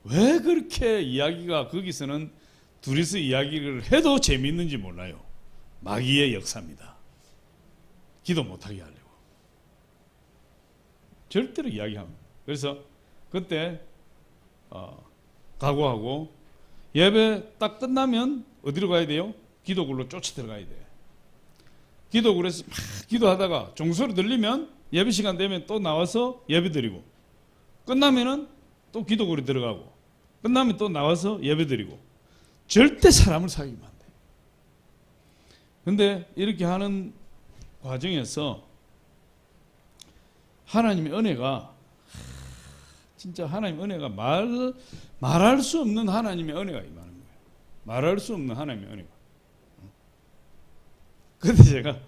왜 그렇게 이야기가 거기서는 둘이서 이야기를 해도 재미있는지 몰라요. 마귀의 역사입니다. 기도 못하게 하려고. 절대로 이야기하면. 그래서 그때 각오하고 예배 딱 끝나면 어디로 가야 돼요? 기도굴로 쫓아 들어가야 돼. 기도굴에서 막 기도하다가 종소리 들리면 예배 시간 되면 또 나와서 예배 드리고, 끝나면은 또 기도굴에 들어가고, 끝나면 또 나와서 예배 드리고. 절대 사람을 사귀면 안 돼. 근데 이렇게 하는 과정에서 하나님의 은혜가, 진짜 하나님의 은혜가 말할 수 없는 하나님의 은혜가 임하는 거예요. 말할 수 없는 하나님의 은혜가. 근데 제가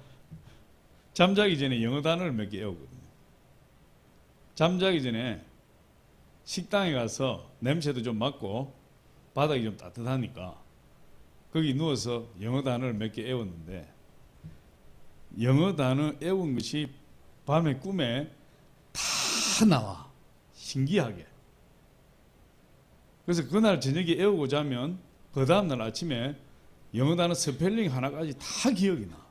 잠자기 전에 영어 단어를 몇 개 외우거든요. 잠자기 전에 식당에 가서 냄새도 좀 맡고 바닥이 좀 따뜻하니까 거기 누워서 영어 단어를 몇 개 외웠는데, 영어 단어 외운 것이 밤에 꿈에 다 나와. 신기하게. 그래서 그날 저녁에 외우고 자면 그 다음날 아침에 영어 단어 스펠링 하나까지 다 기억이 나.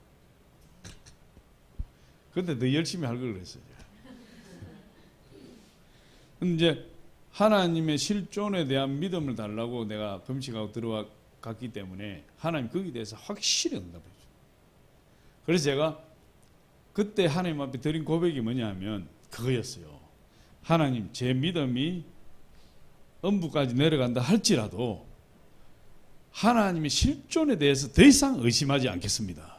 근데 더 열심히 할 걸 그랬어요. 근데 이제 하나님의 실존에 대한 믿음을 달라고 내가 금식하고 들어갔기 때문에 하나님 거기에 대해서 확실히 응답해 줘요. 그래서 제가 그때 하나님 앞에 드린 고백이 뭐냐면 그거였어요. 하나님, 제 믿음이 음부까지 내려간다 할지라도 하나님의 실존에 대해서 더 이상 의심하지 않겠습니다.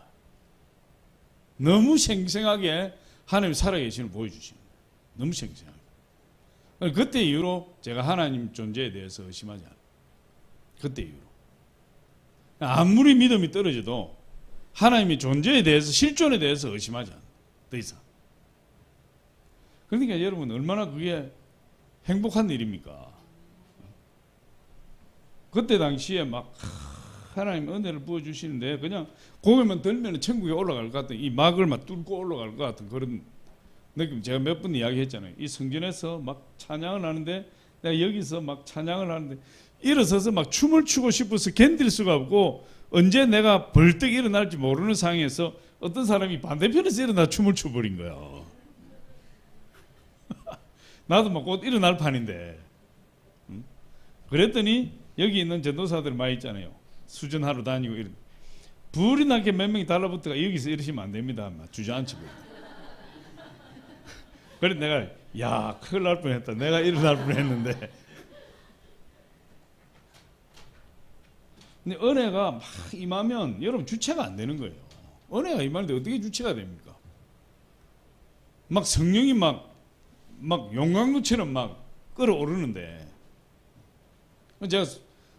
너무 생생하게 하나님이 살아계심을 보여주시는 거예요. 너무 생생하게. 그때 이후로 제가 하나님 존재에 대해서 의심하지 않아요. 그때 이후로. 아무리 믿음이 떨어져도 하나님의 존재에 대해서, 실존에 대해서 의심하지 않아요. 더 이상. 그러니까 여러분, 얼마나 그게 행복한 일입니까? 그때 당시에 막 하나님 은혜를 부어주시는데 그냥 고개만 들면 천국에 올라갈 것 같은, 이 막을 막 뚫고 올라갈 것 같은 그런 느낌. 제가 몇 번 이야기했잖아요. 이 성전에서 막 찬양을 하는데, 내가 여기서 막 찬양을 하는데 일어서서 막 춤을 추고 싶어서 견딜 수가 없고, 언제 내가 벌떡 일어날지 모르는 상황에서 어떤 사람이 반대편에서 일어나 춤을 춰버린 거야. 나도 막 곧 일어날 판인데. 그랬더니 여기 있는 전도사들 많이 있잖아요. 수전하러 다니고 이런. 불이 나게 몇 명이 달라붙어가 여기서 이러시면 안 됩니다. 막 주저앉히고. 그래서 내가, 야, 큰일 날 뻔했다. 내가 일어날 뻔했는데. 근데 은혜가 막 임하면 여러분 주체가 안 되는 거예요. 은혜가 임하는데 어떻게 주체가 됩니까? 막 성령이 막 용광로처럼 막 끓어오르는데, 제가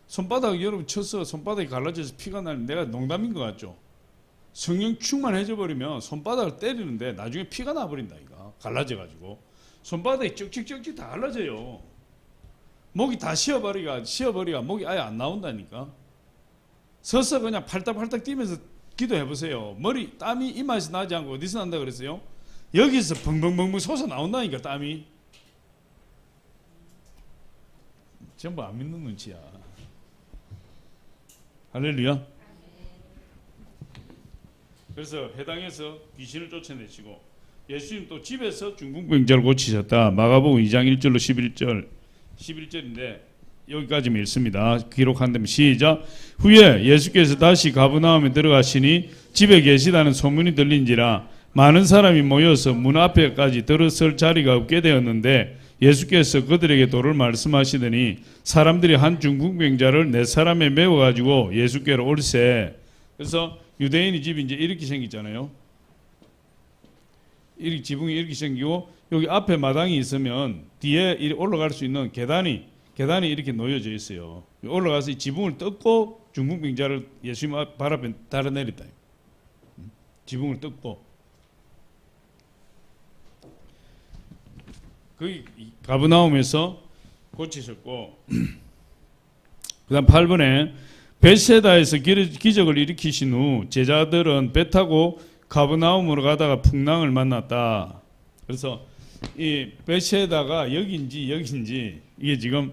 손바닥 여러분 쳐서 손바닥이 갈라져서 피가 나면 내가 농담인 것 같죠? 성령 충만해져 버리면 손바닥을 때리는데 나중에 피가 나버린다 이거. 갈라져가지고 손바닥이 쭉쭉쭉쭉 다 갈라져요. 목이 다 쉬어버리가 목이 아예 안 나온다니까. 서서 그냥 팔딱팔딱 뛰면서 기도해보세요. 머리 땀이 이마에서 나지 않고 어디서 난다 그랬어요? 여기서 벙벙벙벙 솟아 나온다니까. 땀이. 전부 안 믿는 눈치야. 할렐루야. 그래서 해당에서 귀신을 쫓아내시고, 예수님 또 집에서 중풍병자를 고치셨다. 마가복음 2장 1절로 11절인데 여기까지만 읽습니다. 기록한다면 시작. 후에 예수께서 다시 가버나움에 들어가시니 집에 계시다는 소문이 들린지라 많은 사람이 모여서 문 앞에까지 들어설 자리가 없게 되었는데, 예수께서 그들에게 도를 말씀하시더니 사람들이 한 중풍병자를 4사람에 메워가지고 예수께로 올세. 그래서 유대인의 집이 이제 이렇게 생겼잖아요. 이렇게 지붕이 이렇게 생기고, 여기 앞에 마당이 있으면 뒤에 올라갈 수 있는 계단이 이렇게 놓여져 있어요. 올라가서 이 지붕을 뜯고 중풍병자를 예수님 발 앞에 달아내렸다. 지붕을 뜯고. 거기 가버나움에서 고치셨고, 그 다음 8번에 벳세다에서 기적을 일으키신 후 제자들은 배 타고 가버나움으로 가다가 풍랑을 만났다. 그래서 이 벳세다가 여기인지 이게 지금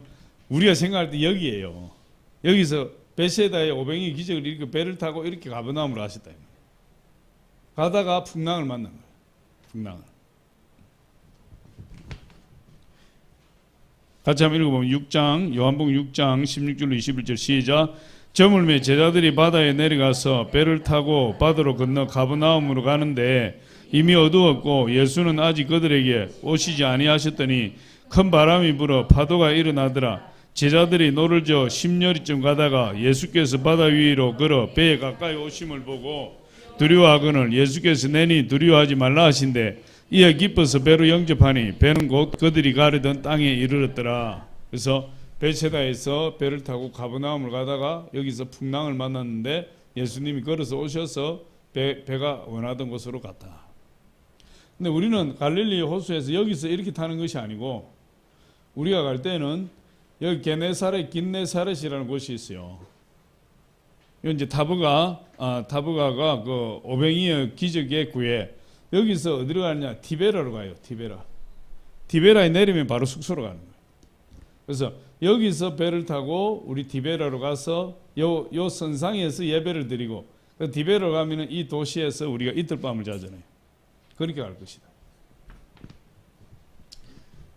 우리가 생각할 때 여기예요. 여기서 벳세다의 오병이 기적을 일으켜 배를 타고 이렇게 가버나움으로 가셨다. 가다가 풍랑을 만난 거예요. 풍랑을. 같이 한번 읽어보면 6장 요한복음 6장 16절로 21절 시작. 저물매 제자들이 바다에 내려가서 배를 타고 바다로 건너 가버나움으로 가는데 이미 어두웠고 예수는 아직 그들에게 오시지 아니하셨더니 큰 바람이 불어 파도가 일어나더라. 제자들이 노를 저어 10여리쯤 가다가 예수께서 바다 위로 걸어 배에 가까이 오심을 보고 두려워하거늘 예수께서 내니 두려워하지 말라 하신대 이에 기뻐서 배로 영접하니 배는 곧 그들이 가려던 땅에 이르렀더라. 그래서 베세다에서 배를 타고 가버나움을 가다가 여기서 풍랑을 만났는데 예수님이 걸어서 오셔서 배가 원하던 곳으로 갔다. 근데 우리는 갈릴리 호수에서 여기서 이렇게 타는 것이 아니고 우리가 갈 때는 여기 게네사렛 긴네사렛이라는 곳이 있어요. 이건 이제 타브가가 그 오병이어 기적의 구에 여기서 어디로 가느냐? 티베라로 가요. 티베라에 내리면 바로 숙소로 가는 거예요. 그래서 여기서 배를 타고 우리 티베라로 가서 요 선상에서 예배를 드리고 티베라로 가면은 이 도시에서 우리가 이틀 밤을 자잖아요. 그렇게 갈 것이다.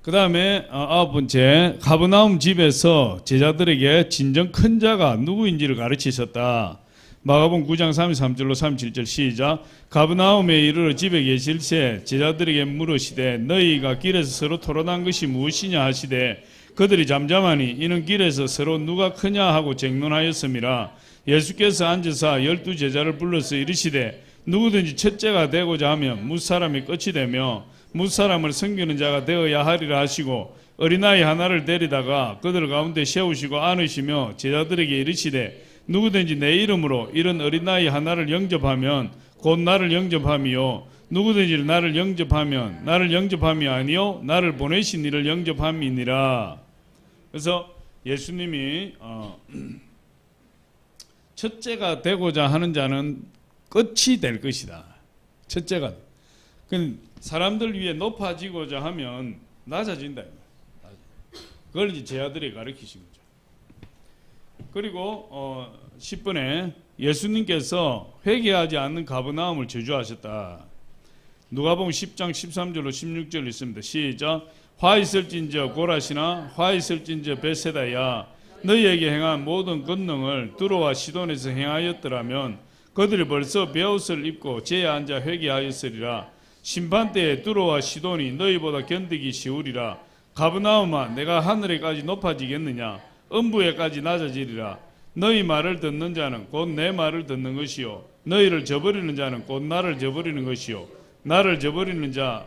그 다음에 9번째 가버나움 집에서 제자들에게 진정 큰 자가 누구인지를 가르치셨다. 마가복음 9장 33절로 37절 시작. 가버나움에 이르러 집에 계실새 제자들에게 물으시되 너희가 길에서 서로 토론한 것이 무엇이냐 하시되 그들이 잠잠하니 이는 길에서 서로 누가 크냐 하고 쟁론하였음이라. 예수께서 앉으사 12제자를 불러서 이르시되 누구든지 첫째가 되고자 하면 무사람이 끝이 되며 무사람을 섬기는 자가 되어야 하리라 하시고 어린아이 하나를 데리다가 그들 가운데 세우시고 안으시며 제자들에게 이르시되 누구든지 내 이름으로 이런 어린아이 하나를 영접하면 곧 나를 영접함이요 누구든지 나를 영접하면 나를 영접함이 아니요 나를 보내신 이를 영접함이니라. 그래서 예수님이 첫째가 되고자 하는 자는 끝이 될 것이다. 첫째가 사람들 위해 높아지고자 하면 낮아진다. 그걸 이제 제자들이 가르치신 거죠. 그리고 10번에 예수님께서 회개하지 않는 가버나움을 저주하셨다. 누가복음 10장 13절로 16절 있습니다. 시작. 화 있을진저 고라시나 화 있을진저 베세다야 너희에게 행한 모든 권능을 두로와 시돈에서 행하였더라면 그들이 벌써 베옷을 입고 제에 앉아 회개하였으리라. 심판때에 두로와 시돈이 너희보다 견디기 쉬우리라. 가버나움아 내가 하늘에까지 높아지겠느냐 음부에까지 낮아지리라. 너희 말을 듣는 자는 곧 내 말을 듣는 것이요 너희를 저버리는 자는 곧 나를 저버리는 것이요 나를 저버리는 자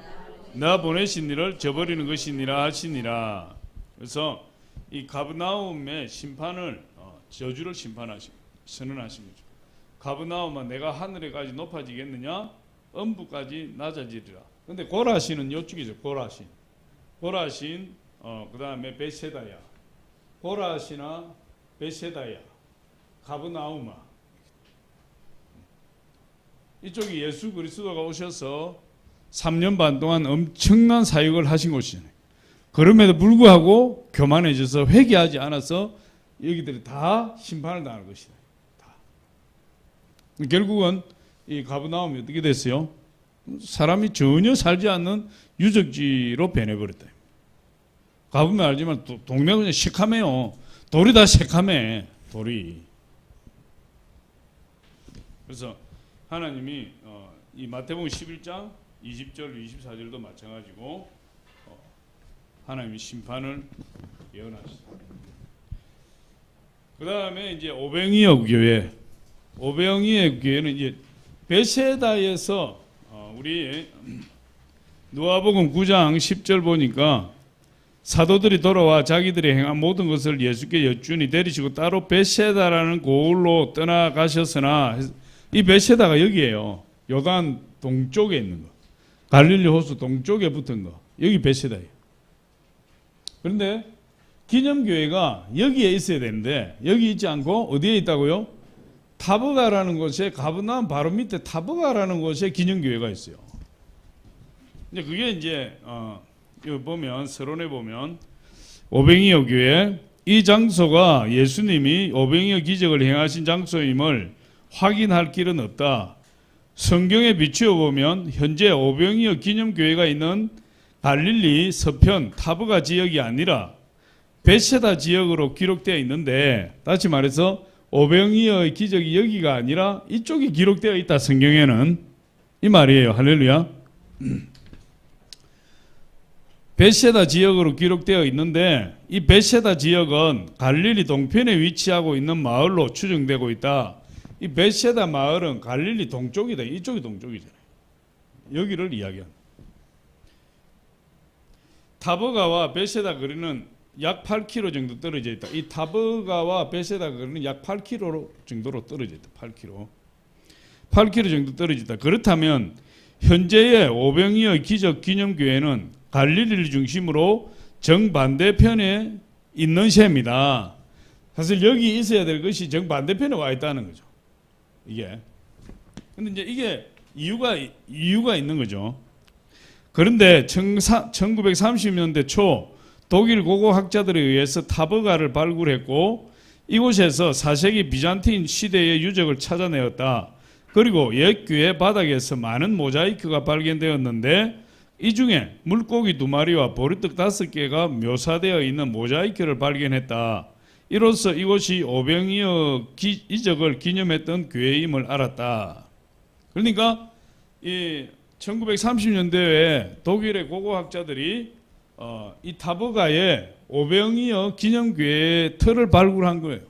나 보내신 이를 저버리는 것이니라 하시니라. 그래서 이 가버나움의 심판을 저주를 심판하시고 선언하신 거죠. 가버나움아 내가 하늘에까지 높아지겠느냐 음부까지 낮아지리라. 근데 고라신은 이쪽이죠. 고라신 그 다음에 베세다야 고라시나 베세다야 가버나움아 이쪽이 예수 그리스도가 오셔서 3년 반 동안 엄청난 사역을 하신 곳이잖아요. 그럼에도 불구하고 교만해져서 회개하지 않아서 여기들이 다 심판을 당할 것이다. 다. 결국은 이 가버나움이 어떻게 됐어요? 사람이 전혀 살지 않는 유적지로 변해버렸다. 가보면 알지만 동네가 그냥 시커매요. 돌이 다 시커매. 돌이. 그래서 하나님이 이 마태복음 11장 20절 24절도 마찬가지고 하나님이 심판을 예언하시다. 그 다음에 이제 오병이어 교회. 오병이어 교회는 이제 베세다에서 우리 누가복음 9장 10절 보니까 사도들이 돌아와 자기들이 행한 모든 것을 예수께 여쭈니 데리시고 따로 베세다라는 고을로 떠나가셨으나 이 베세다가 여기에요. 요단 동쪽에 있는 거. 갈릴리 호수 동쪽에 붙은 거. 여기 베세다예요. 그런데 기념교회가 여기에 있어야 되는데 여기 있지 않고 어디에 있다고요? 타브가라는 곳에 가버나움 바로 밑에 타브가라는 곳에 기념교회가 있어요. 근데 그게 이제 여기 보면 서론에 보면 오병이어 교회 이 장소가 예수님이 오병이어 기적을 행하신 장소임을 확인할 길은 없다. 성경에 비추어 보면 현재 오병이어 기념교회가 있는 갈릴리 서편 타브가 지역이 아니라 벳세다 지역으로 기록되어 있는데, 다시 말해서 오병이어의 기적이 여기가 아니라 이쪽이 기록되어 있다, 성경에는. 이 말이에요. 할렐루야. 벳세다 지역으로 기록되어 있는데, 이 벳세다 지역은 갈릴리 동편에 위치하고 있는 마을로 추정되고 있다. 이 벳세다 마을은 갈릴리 동쪽이다. 이쪽이 동쪽이잖아요. 여기를 이야기합니다. 타버가와 벳세다 거리는 약 8km 정도 떨어져 있다. 이 타버가와 벳세다 거리는 약 8km 정도로 떨어져 있다. 8km 정도 떨어져 있다. 그렇다면 현재의 오병이어 기적 기념교회는 갈릴리를 중심으로 정반대편에 있는 셈이다. 사실 여기 있어야 될 것이 정반대편에 와 있다는 거죠. 이게. 근데 이제 이게 이유가 있는 거죠. 그런데 1930년대 초 독일 고고학자들에 의해서 타버가를 발굴했고, 이곳에서 4세기 비잔틴 시대의 유적을 찾아내었다. 그리고 옛 교회 바닥에서 많은 모자이크가 발견되었는데, 이 중에 물고기 2마리와 보리떡 5개가 묘사되어 있는 모자이크를 발견했다. 이로써 이곳이 오병이어 이적을 기념했던 교회임을 알았다. 그러니까 이 1930년대에 독일의 고고학자들이 이 타버가에 오병이어 기념교회의 틀을 발굴한 거예요.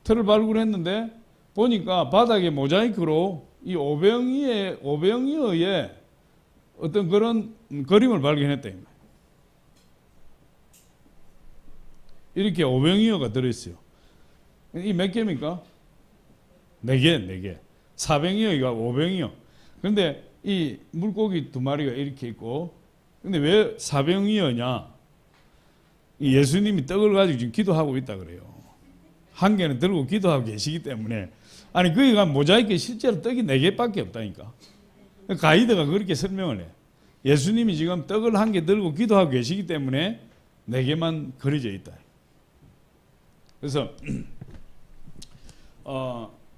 틀을 발굴했는데 보니까 바닥에 모자이크로 이 오병이어의 어떤 그런 그림을 발견했다. 이렇게 오병이어가 들어있어요. 이 몇 개입니까? 4개. 사병이어가 오병이어. 그런데 이 물고기 2마리가 이렇게 있고, 근데 왜 사병이어냐? 예수님이 떡을 가지고 지금 기도하고 있다 그래요. 한 개는 들고 기도하고 계시기 때문에. 아니, 거기가 모자이크에 실제로 떡이 4개밖에 없다니까. 가이드가 그렇게 설명을 해. 예수님이 지금 떡을 한 개 들고 기도하고 계시기 때문에 4개만 그려져 있다. 그래서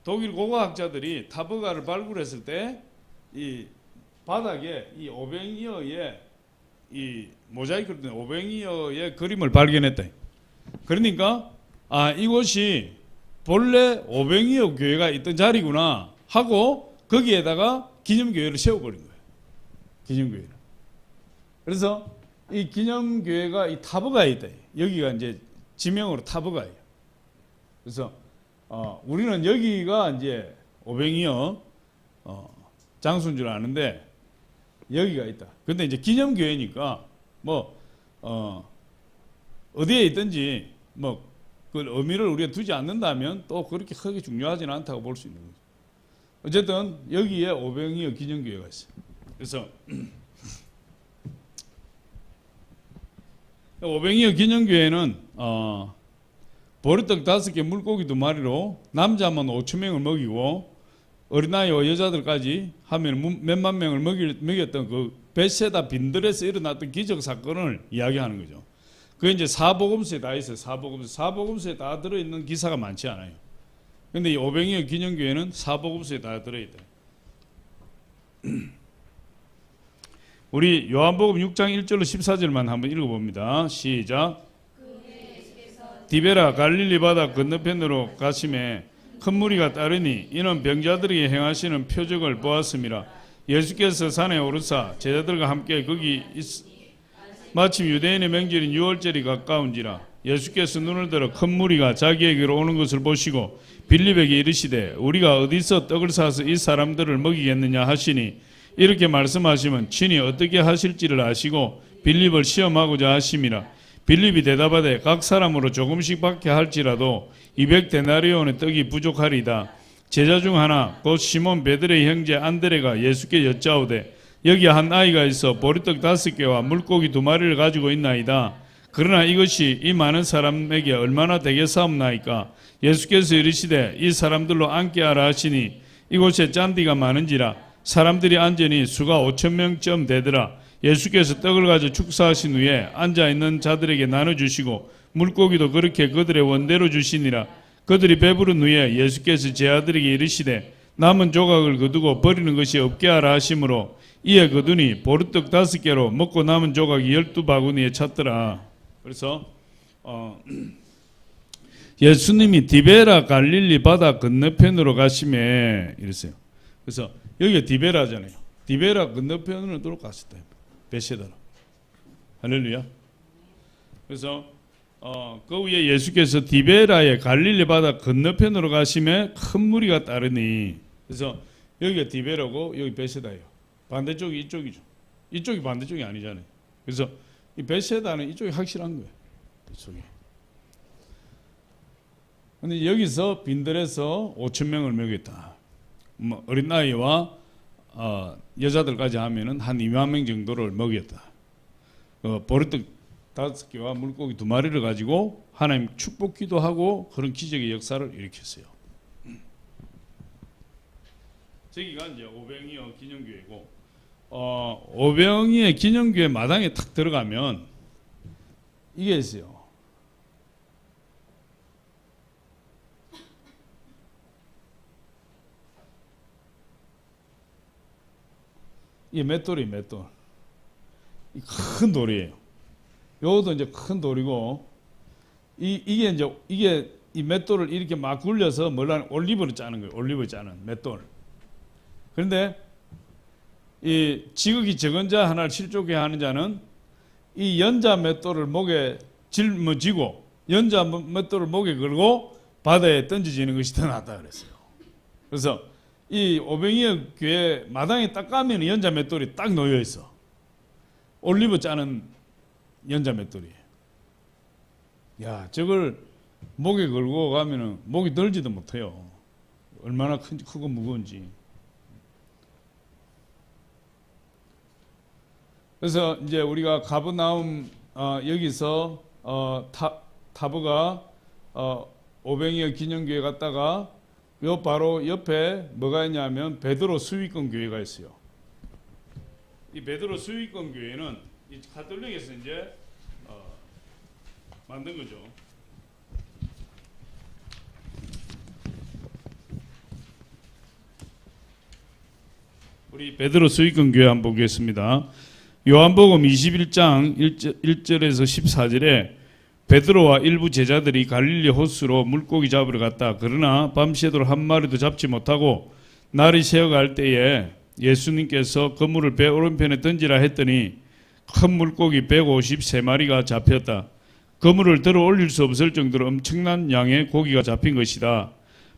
독일 고고학자들이 타버가를 발굴했을 때 이 바닥에 이 오병이어의 이 모자이크로 된 오병이어의 그림을 발견했다. 그러니까 이곳이 본래 오병이어 교회가 있던 자리구나 하고 거기에다가 기념교회를 세워버린 거예요. 기념교회를. 그래서 이 기념교회가 이 타버가에 있다. 여기가 이제 지명으로 타버가예요. 그래서 우리는 여기가 이제 오병이어 장소인 줄 아는데 여기가 있다. 근데 이제 기념교회니까 어디에 있든지 그 의미를 우리가 두지 않는다면 또 그렇게 크게 중요하지는 않다고 볼 수 있는 거죠. 어쨌든 여기에 오병이어 기념교회가 있어요. 그래서 오병이어 기념교회는 보리떡 5개 물고기 2마리로 남자만 5,000명을 먹이고 어린아이와 여자들까지 하면 몇만 명을 먹였던 그 벳세다 빈들에서 일어났던 기적 사건을 이야기하는 거죠. 그게 이제 사복음서에 다 있어요. 사복음서에 다 들어있는 기사가 많지 않아요. 근데 이 오병이어 기념교회는 사복음서에 다 들어있다. 우리 요한복음 6장 1절로 14절만 한번 읽어봅니다. 시작. 디베라 갈릴리 바다 건너편으로 가심에 큰 무리가 따르니 이는 병자들에게 행하시는 표적을 보았음이라. 예수께서 산에 오르사 제자들과 함께 거기 마침 유대인의 명절인 유월절이 가까운지라. 예수께서 눈을 들어 큰 무리가 자기에게로 오는 것을 보시고 빌립에게 이르시되 우리가 어디서 떡을 사서 이 사람들을 먹이겠느냐 하시니, 이렇게 말씀하시면 친히 어떻게 하실지를 아시고 빌립을 시험하고자 하심이라. 빌립이 대답하되 각 사람으로 조금씩 받게 할지라도 200데나리온의 떡이 부족하리다. 제자 중 하나 곧 시몬 베드레의 형제 안드레가 예수께 여짜오되 여기 한 아이가 있어 보리떡 5개와 물고기 2마리를 가지고 있나이다. 그러나 이것이 이 많은 사람에게 얼마나 되겠사옵나이까. 예수께서 이르시되 이 사람들로 앉게 하라 하시니 이곳에 짠디가 많은지라 사람들이 앉으니 수가 5,000명쯤 되더라. 예수께서 떡을 가져 축사하신 후에 앉아있는 자들에게 나눠주시고 물고기도 그렇게 그들의 원대로 주시니라. 그들이 배부른 후에 예수께서 제 아들에게 이르시되 남은 조각을 거두고 버리는 것이 없게 하라 하시므로 이에 거두니 보리떡 5개로 먹고 남은 조각이 12바구니에 찼더라. 그래서 예수님이 디베라 갈릴리 바다 건너편으로 가심에 이랬어요. 그래서 여기가 디베라잖아요. 디베라 건너편으로 돌아갔을 때 베세다로. 할렐루야. 그래서 그 위에 예수께서 디베라의 갈릴리 바다 건너편으로 가심에 큰 무리가 따르니, 그래서 여기가 디베라고 여기 베세다예요. 반대쪽이 이쪽이죠. 이쪽이 반대쪽이 아니잖아요. 그래서 이 베세다는 이쪽이 확실한 거예요. 이쪽이. 근데 여기서 빈들에서 5천 명을 먹였다. 뭐 어린 나이와 여자들까지 하면은 한 2만 명 정도를 먹였다. 보리떡 5개와 물고기 2마리를 가지고 하나님 축복기도 하고 그런 기적의 역사를 일으켰어요. 저기가 이제 오병이어 기념교회고, 오병이어 기념교회 마당에 탁 들어가면 이게 있어요. 이게 맷돌이에요, 맷돌. 큰 돌이에요. 요것도 이제 큰 돌이고, 이게 이 맷돌을 이렇게 막 굴려서 뭘로 올리브를 짜는 거예요. 올리브 짜는 맷돌. 그런데 이 지극히 적은 자 하나를 실족해 하는 자는 이 연자 맷돌을 목에 짊어지고 연자 맷돌을 목에 걸고 바다에 던져지는 것이 더 낫다 그랬어요. 그래서 이 오병이어 교회 마당에 딱 가면 연자 맷돌이 딱 놓여 있어. 올리브 짜는 연자 맷돌이에요. 야, 저걸 목에 걸고 가면은 목이 들지도 못해요. 얼마나 크고 무거운지. 그래서 이제 우리가 가버나움 여기서 타브가 오병이어 기념교회 갔다가 요 바로 옆에 뭐가 있냐면 베드로 수위권 교회가 있어요. 이 베드로 수위권 교회는 이 가톨릭에서 이제 만든 거죠. 우리 베드로 수위권 교회 한번 보겠습니다. 요한복음 21장 1절에서 14절에 베드로와 일부 제자들이 갈릴리 호수로 물고기 잡으러 갔다. 그러나 밤새도록 한 마리도 잡지 못하고 날이 새어갈 때에 예수님께서 그물을 배 오른편에 던지라 했더니 큰 물고기 153마리가 잡혔다. 그물을 들어 올릴 수 없을 정도로 엄청난 양의 고기가 잡힌 것이다.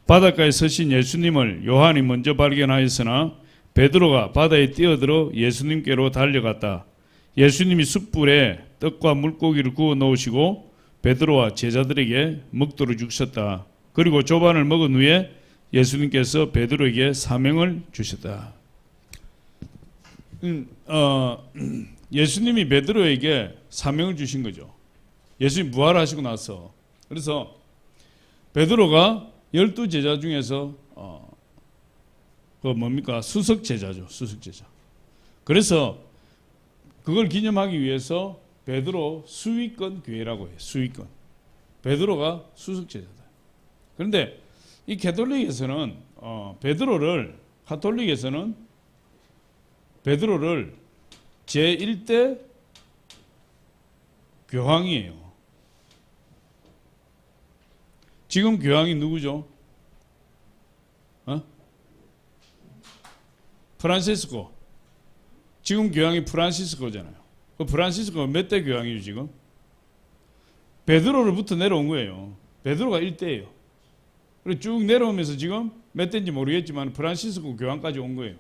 바닷가에 서신 예수님을 요한이 먼저 발견하였으나 베드로가 바다에 뛰어들어 예수님께로 달려갔다. 예수님이 숯불에 떡과 물고기를 구워 놓으시고 베드로와 제자들에게 먹도록 주셨다. 그리고 조반을 먹은 후에 예수님께서 베드로에게 사명을 주셨다. 예수님이 베드로에게 사명을 주신 거죠. 예수님 부활하시고 나서. 그래서 베드로가 12제자 중에서 그 뭡니까? 수석 제자죠. 수석 제자. 그래서 그걸 기념하기 위해서 베드로 수위권 교회라고 해요. 수위권. 베드로가 수석 제자다. 그런데 이 가톨릭에서는 가톨릭에서는 베드로를 제1대 교황이에요. 지금 교황이 누구죠? 프란시스코. 지금 교황이 프란시스코잖아요. 그 프란시스코가 몇 대 교황이죠 지금? 베드로로부터 내려온 거예요. 베드로가 1대예요. 그리고 쭉 내려오면서 지금 몇 대인지 모르겠지만 프란시스코 교황까지 온 거예요.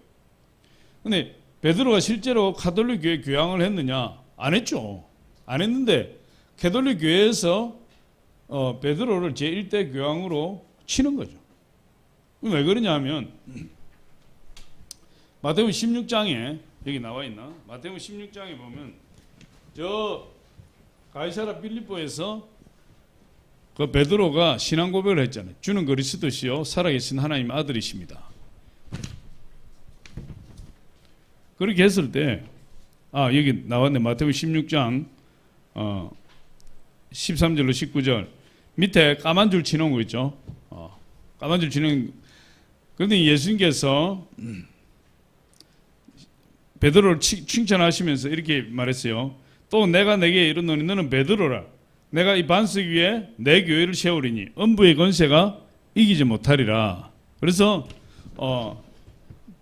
근데 베드로가 실제로 가톨릭 교회 교황을 했느냐? 안 했죠. 안 했는데 가톨릭 교회에서 베드로를 제1대 교황으로 치는 거죠. 왜 그러냐 하면 마태복음 16장에 여기 나와 있나? 마태복음 16장에 보면 저 가이사라 빌립보에서 그 베드로가 신앙 고백을 했잖아요. 주는 그리스도시요 살아계신 하나님 아들이십니다. 그렇게 했을 때 여기 나왔네. 마태복음 16장 13절로 19절 밑에 까만 줄 치는 거 있죠. 까만 줄 치는. 그런데 예수님께서 베드로를 칭찬하시면서 이렇게 말했어요. 또 내가 내게 이르노니 너는 베드로라. 내가 이 반석 위에 내 교회를 세우리니 음부의 권세가 이기지 못하리라. 그래서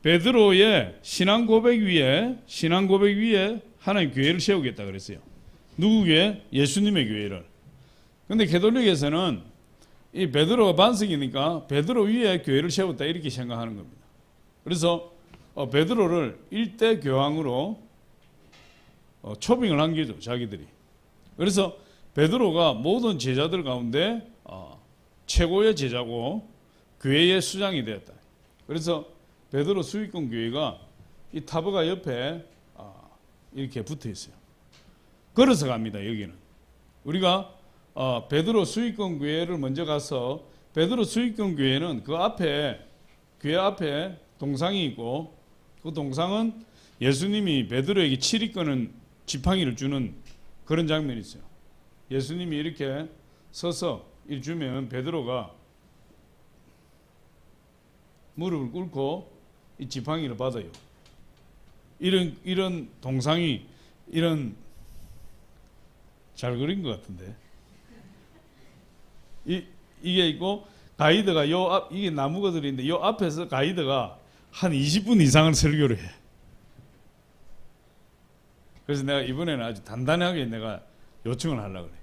베드로의 신앙 고백 위에 하나님 교회를 세우겠다 그랬어요. 누구 교회? 예수님의 교회를. 근데 가톨릭에서는 이 베드로가 반석이니까 베드로 위에 교회를 세웠다 이렇게 생각하는 겁니다. 그래서 베드로를 일대 교황으로 초빙을 한 거죠, 자기들이. 그래서 베드로가 모든 제자들 가운데 최고의 제자고 교회의 수장이 되었다. 그래서 베드로 수익권 교회가 이 타버가 옆에 이렇게 붙어 있어요. 걸어서 갑니다. 여기는 우리가 베드로 수익권 교회를 먼저 가서 베드로 수익권 교회는 그 앞에 교회 앞에 동상이 있고 그 동상은 예수님이 베드로에게 7위권은 지팡이를 주는 그런 장면이 있어요. 예수님이 이렇게 서서 일 주면 베드로가 무릎을 꿇고 이 지팡이를 받아요. 이런 동상이 잘 그린 것 같은데 이게 있고 가이드가 이게 나무가 들어있는데 요 앞에서 가이드가 한 20분 이상을 설교를 해. 그래서 내가 이번에는 아주 단단하게 내가 요청을 하려고 그래.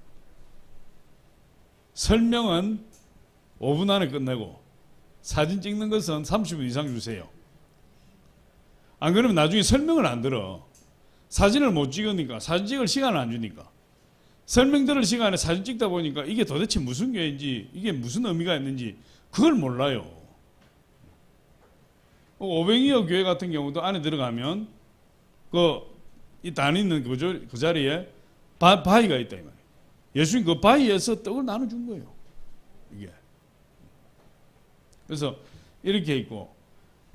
설명은 5분 안에 끝내고 사진 찍는 것은 30분 이상 주세요. 안 그러면 나중에 설명을 안 들어. 사진을 못 찍으니까, 사진 찍을 시간을 안 주니까. 설명 들을 시간에 사진 찍다 보니까 이게 도대체 무슨 교회인지, 이게 무슨 의미가 있는지 그걸 몰라요. 오뱅이어 교회 같은 경우도 안에 들어가면 이 다니는 그 자리에 바위가 있다 이 말이에요. 예수님 그 바위에서 떡을 나눠준 거예요. 이게. 그래서 이렇게 있고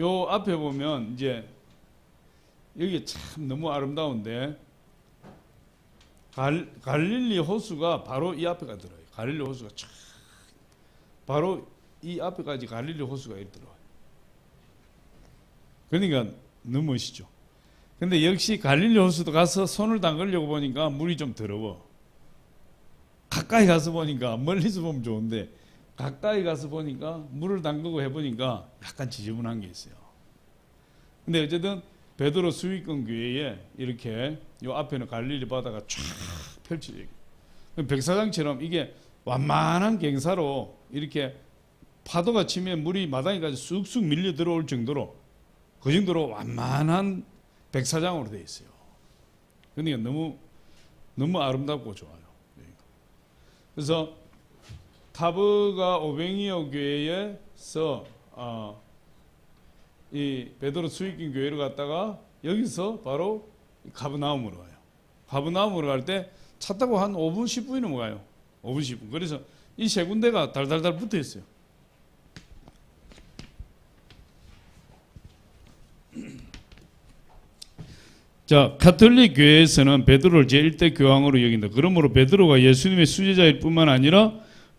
요 앞에 보면 이제 여기 참 너무 아름다운데 갈릴리 호수가 바로 이 앞에가 들어요. 갈릴리 호수가 참 바로 이 앞에까지 갈릴리 호수가 이렇게 들어와요. 그러니까 너무 멋있죠. 근데 역시 갈릴리 호수도 가서 손을 담그려고 보니까 물이 좀 더러워. 가까이 가서 보니까 멀리서 보면 좋은데 가까이 가서 보니까 물을 담그고 해보니까 약간 지저분한 게 있어요. 근데 어쨌든 베드로 수익권 교회에 이렇게 요 앞에는 갈릴리 바다가 쫙 펼쳐져 있고 백사장처럼 이게 완만한 갱사로 이렇게 파도가 치면 물이 마당에까지 쑥쑥 밀려 들어올 정도로 그 정도로 완만한 백사장으로 되어 있어요. 그러니까 너무 아름답고 좋아요. 그래서 타브가 오뱅이어 교회에서 이 베드로 수익권 교회를 갔다가 여기서 바로 가브나움으로 가요. 가브나움으로 갈 때 차 타고 한 5분 10분이면 가요. 5분 10분. 그래서 이 세 군데가 달달달 붙어 있어요. 자, 가톨릭 교회에서는 베드로를 제1대 교황으로 여긴다. 그러므로 베드로가 예수님의 수제자일 뿐만 아니라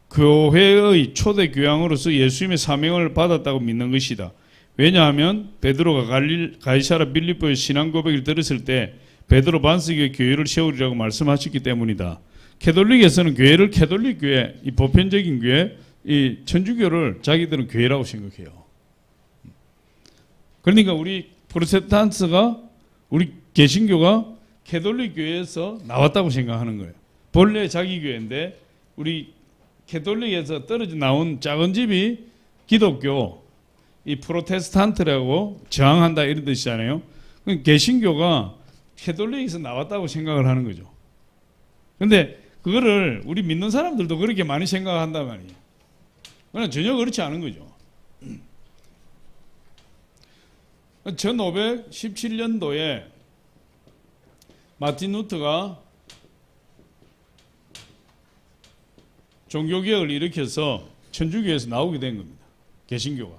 교회의 초대 교황으로서 예수님의 사명을 받았다고 믿는 것이다. 왜냐하면 베드로가 가이사라 빌립보의 신앙 고백을 들었을 때 베드로 반석의 교회를 세우리라고 말씀하셨기 때문이다. 캐톨릭에서는 교회를 캐톨릭 교회, 이 보편적인 교회, 이 천주교를 자기들은 교회라고 생각해요. 그러니까 우리 프로테스탄트가 우리 개신교가 캐톨릭 교회에서 나왔다고 생각하는 거예요. 본래 자기 교회인데 우리 캐톨릭에서 떨어져 나온 작은 집이 기독교, 이 프로테스탄트라고 저항한다 이런 뜻이잖아요. 개신교가 캐톨릭에서 나왔다고 생각을 하는 거죠. 근데 그거를 우리 믿는 사람들도 그렇게 많이 생각한단 말이에요. 그러나 전혀 그렇지 않은 거죠. 1517년도에 마틴 루터가 종교개혁을 일으켜서 천주교에서 나오게 된 겁니다. 개신교가.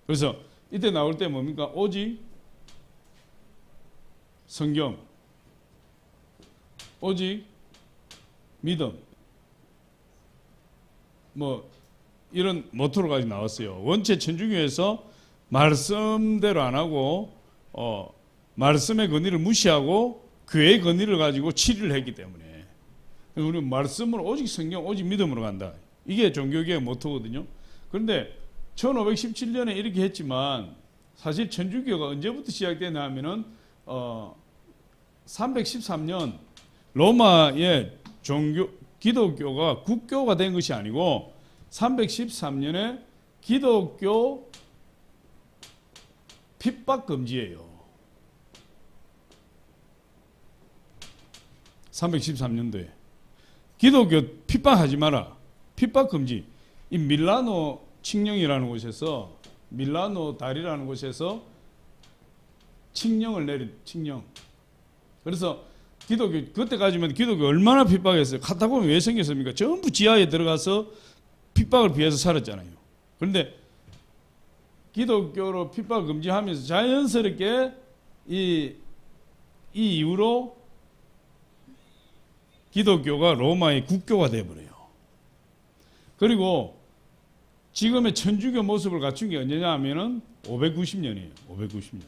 그래서 이때 나올 때 뭡니까? 오직 성경, 오직 믿음, 뭐 이런 모토로 가지고 나왔어요. 원체 천주교에서 말씀대로 안 하고 말씀의 권위를 무시하고 교회의 권위를 가지고 치리를 했기 때문에 우리는 말씀으로 오직 성경 오직 믿음으로 간다. 이게 종교개혁 모토거든요. 그런데 1517년에 이렇게 했지만 사실 천주교가 언제부터 시작되냐 하면은 313년 로마의 기독교가 국교가 된 것이 아니고 313년에 기독교 핍박 금지예요. 313년도에 기독교 핍박하지 마라. 핍박 금지. 이 밀라노 칙령이라는 곳에서 밀라노 다리라는 곳에서 칙령을 내린 칙령. 그래서 기독교 그때까지만 기독교 얼마나 핍박했어요. 카타콤이 왜 생겼습니까? 전부 지하에 들어가서 핍박을 피해서 살았잖아요. 그런데 기독교로 핍박 금지하면서 자연스럽게 이 이후로 기독교가 로마의 국교가 되어버려요. 그리고 지금의 천주교 모습을 갖춘 게 언제냐 하면은 590년이에요. 590년.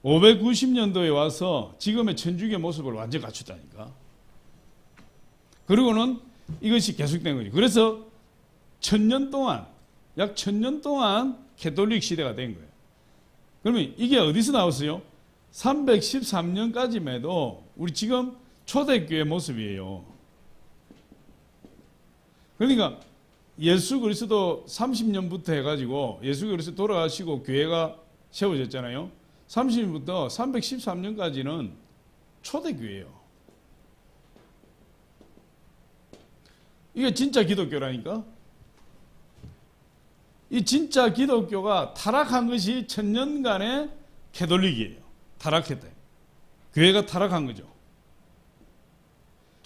590년도에 와서 지금의 천주교 모습을 완전 갖췄다니까. 그리고는 이것이 계속된 거죠. 그래서 1000년 동안, 약 1000년 동안 캐톨릭 시대가 된 거예요. 그러면 이게 어디서 나왔어요? 313년까지만 해도 우리 지금 초대교회 모습이에요. 그러니까 예수 그리스도 30년부터 해가지고 예수 그리스도 돌아가시고 교회가 세워졌잖아요. 30년부터 313년까지는 초대교회예요. 이게 진짜 기독교라니까. 이 진짜 기독교가 타락한 것이 1000년간의 캐톨릭이에요. 타락했다. 교회가 타락한 거죠.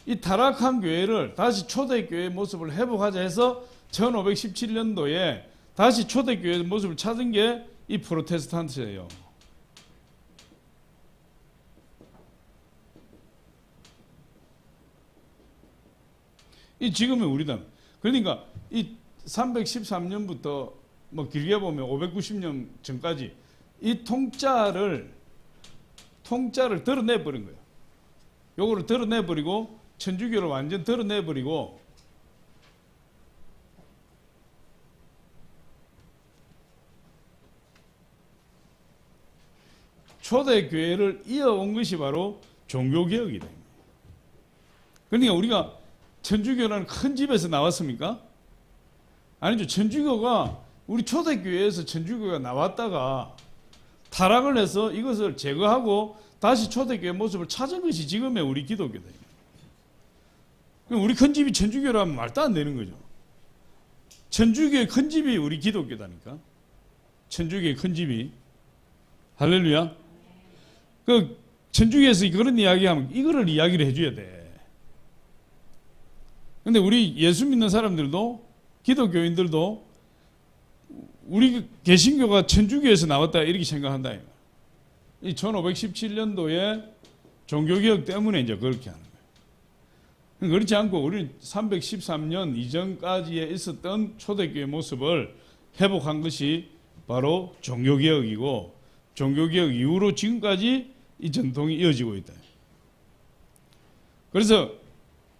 이 타락한 교회를 다시 초대교회의 모습을 회복하자 해서 1517년도에 다시 초대교회의 모습을 찾은 게 이 프로테스탄트예요. 이 지금의 우리다. 그러니까 이 313년부터 뭐 길게 보면 590년 전까지 이 통짜를 드러내 버린 거예요. 요거를 드러내 버리고 천주교를 완전 드러내 버리고 초대교회를 이어온 것이 바로 종교개혁이다. 그러니까 우리가 천주교라는 큰 집에서 나왔습니까? 아니죠. 천주교가 우리 초대교회에서 천주교가 나왔다가 타락을 해서 이것을 제거하고 다시 초대교회 모습을 찾은 것이 지금의 우리 기독교다. 우리 큰 집이 천주교라면 말도 안 되는 거죠. 천주교의 큰 집이 우리 기독교다니까. 천주교의 큰 집이. 할렐루야. 그 천주교에서 그런 이야기하면 이거를 이야기를 해줘야 돼. 근데 우리 예수 믿는 사람들도 기독교인들도 우리 개신교가 천주교에서 나왔다 이렇게 생각한다. 이 1517년도에 종교개혁 때문에 이제 그렇게 하는 거예요. 그렇지 않고 우리는 313년 이전까지에 있었던 초대교회 모습을 회복한 것이 바로 종교개혁이고 종교개혁 이후로 지금까지 이 전통이 이어지고 있다. 그래서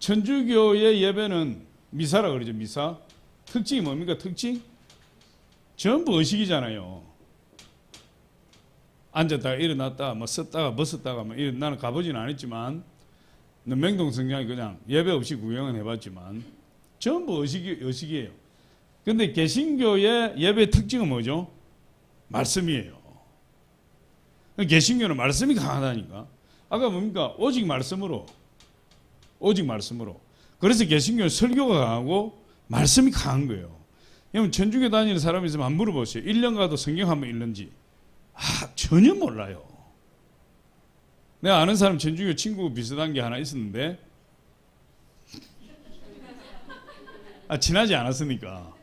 천주교의 예배는 미사라 그러죠. 미사. 특징이 뭡니까? 특징? 전부 의식이잖아요. 앉았다가 일어났다가 뭐 섰다가 벗었다가 뭐 나는 가보지는 않았지만 맹동 성당에 그냥 예배 없이 구경은 해봤지만 전부 의식이에요. 근데 개신교의 예배 특징은 뭐죠? 말씀이에요. 개신교는 말씀이 강하다니까. 아까 뭡니까? 오직 말씀으로. 그래서 개신교는 설교가 강하고 말씀이 강한 거예요. 여러분 천주교 다니는 사람이 있으면 한번 물어보세요. 1년 가도 성경 한번 읽는지. 전혀 몰라요. 내가 아는 사람 천주교 친구 비슷한 게 하나 있었는데 친하지 않았으니까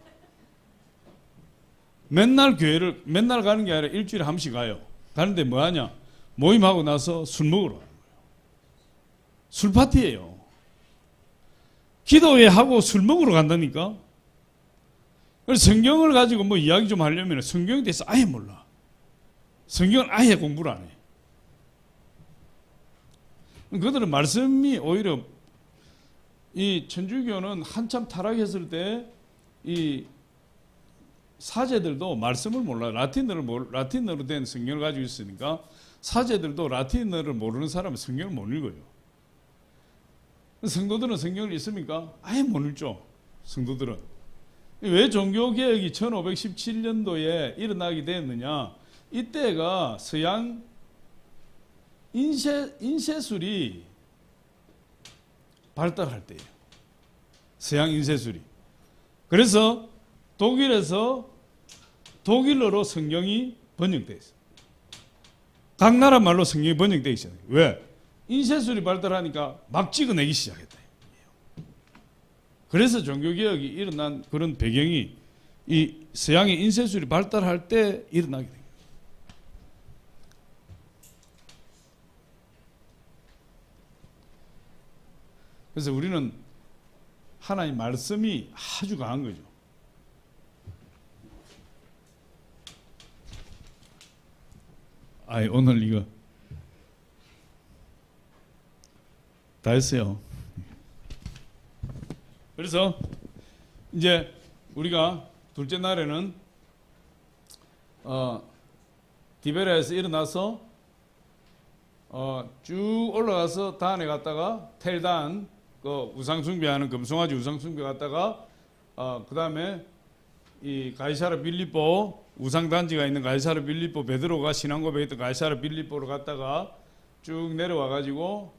맨날 가는 게 아니라 일주일에 한 번씩 가요. 가는데 뭐 하냐? 모임하고 나서 술 먹으러 가는 거예요. 술 파티예요. 기도회 하고 술 먹으러 간다니까. 그래서 성경을 가지고 뭐 이야기 좀 하려면 성경에 대해서 아예 몰라. 성경을 아예 공부를 안 해. 그들은 말씀이 오히려 이 천주교는 한참 타락했을 때 이 사제들도 말씀을 몰라 라틴어로 된 성경을 가지고 있으니까 사제들도 라틴어를 모르는 사람은 성경을 못 읽어요. 성도들은 성경을 읽습니까? 아예 못 읽죠. 성도들은. 왜 종교개혁이 1517년도에 일어나게 되었느냐? 이때가 서양 인쇄술이 발달할 때예요. 서양 인쇄술이. 그래서 독일에서 독일어로 성경이 번역되어 있어요. 각 나라 말로 성경이 번역되어 있어요. 왜? 인쇄술이 발달하니까 막 찍어내기 시작했다. 그래서 종교개혁이 일어난 그런 배경이 이 서양의 인쇄술이 발달할 때 일어나게 됩니다. 그래서 우리는 하나님 말씀이 아주 강한 거죠. 오늘 이거 다 했어요. 그래서 이제 우리가 둘째 날에는 디베라에서 일어나서 쭉 올라가서 단에 갔다가 텔단 그 우상숭배하는 금송아지 우상숭배 갔다가 그 다음에 이 가이사라 빌립보 우상단지가 있는 가이사라 빌립보 베드로가 신앙고백했던 가이사라 빌립보로 갔다가 쭉 내려와 가지고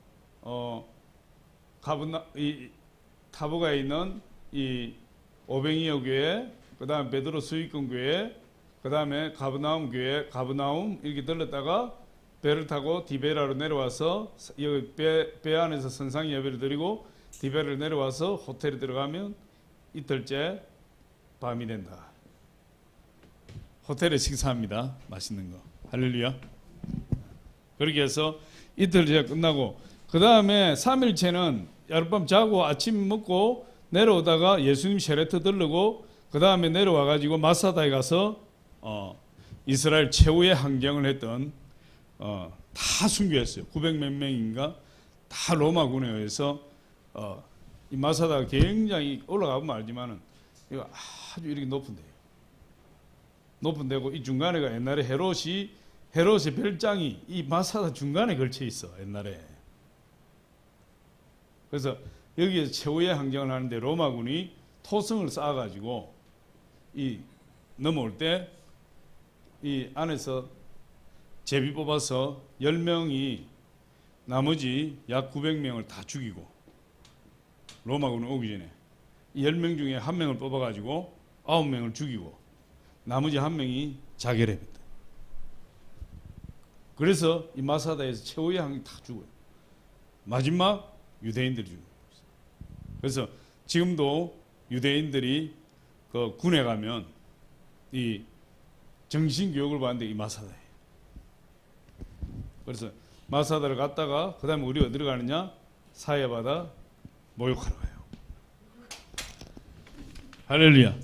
타보가에 있는 이 오뱅이어 교회, 그 다음에 베드로 수익금 교회, 그 다음에 가브나움 교회, 가브나움 이렇게 들렀다가 배를 타고 디베라로 내려와서 여기 배 안에서 선상 예배를 드리고 디베라를 내려와서 호텔에 들어가면 이틀째 밤이 된다. 호텔에 식사합니다. 맛있는 거. 할렐루야. 그렇게 해서 이틀째 끝나고 그 다음에 3일째는 여름밤 자고 아침 먹고 내려오다가 예수님 셰레트 들르고 그 다음에 내려와 가지고 마사다에 가서 이스라엘 최후의 항쟁을 했던 다 순교했어요. 900몇 명인가 다 로마군에 의해서 이 마사다가 굉장히 올라가보면 알지만은 이거 아주 이렇게 높은 데예요. 높은 데고 이 중간에가 옛날에 헤롯의 별장이 이 마사다 중간에 걸쳐 있어 옛날에. 그래서 여기에서 최후의 항쟁을 하는데 로마군이 토성을 쌓아가지고 이 넘어올 때 이 안에서 제비 뽑아서 10명이 나머지 약 900명을 다 죽이고 로마군이 오기 전에 이 10명 중에 1명을 뽑아가지고 9명을 죽이고 나머지 1명이 자결했다. 그래서 이 마사다에서 최후의 항쟁이 다 죽어요. 마지막 유대인들이 죽어요. 그래서 지금도 유대인들이 그 군에 가면 이 정신 교육을 받는데 이 마사다예요. 그래서 마사다를 갔다가 그 다음에 우리 어디로 가느냐? 사해바다 모욕하러 가요. 할렐루야.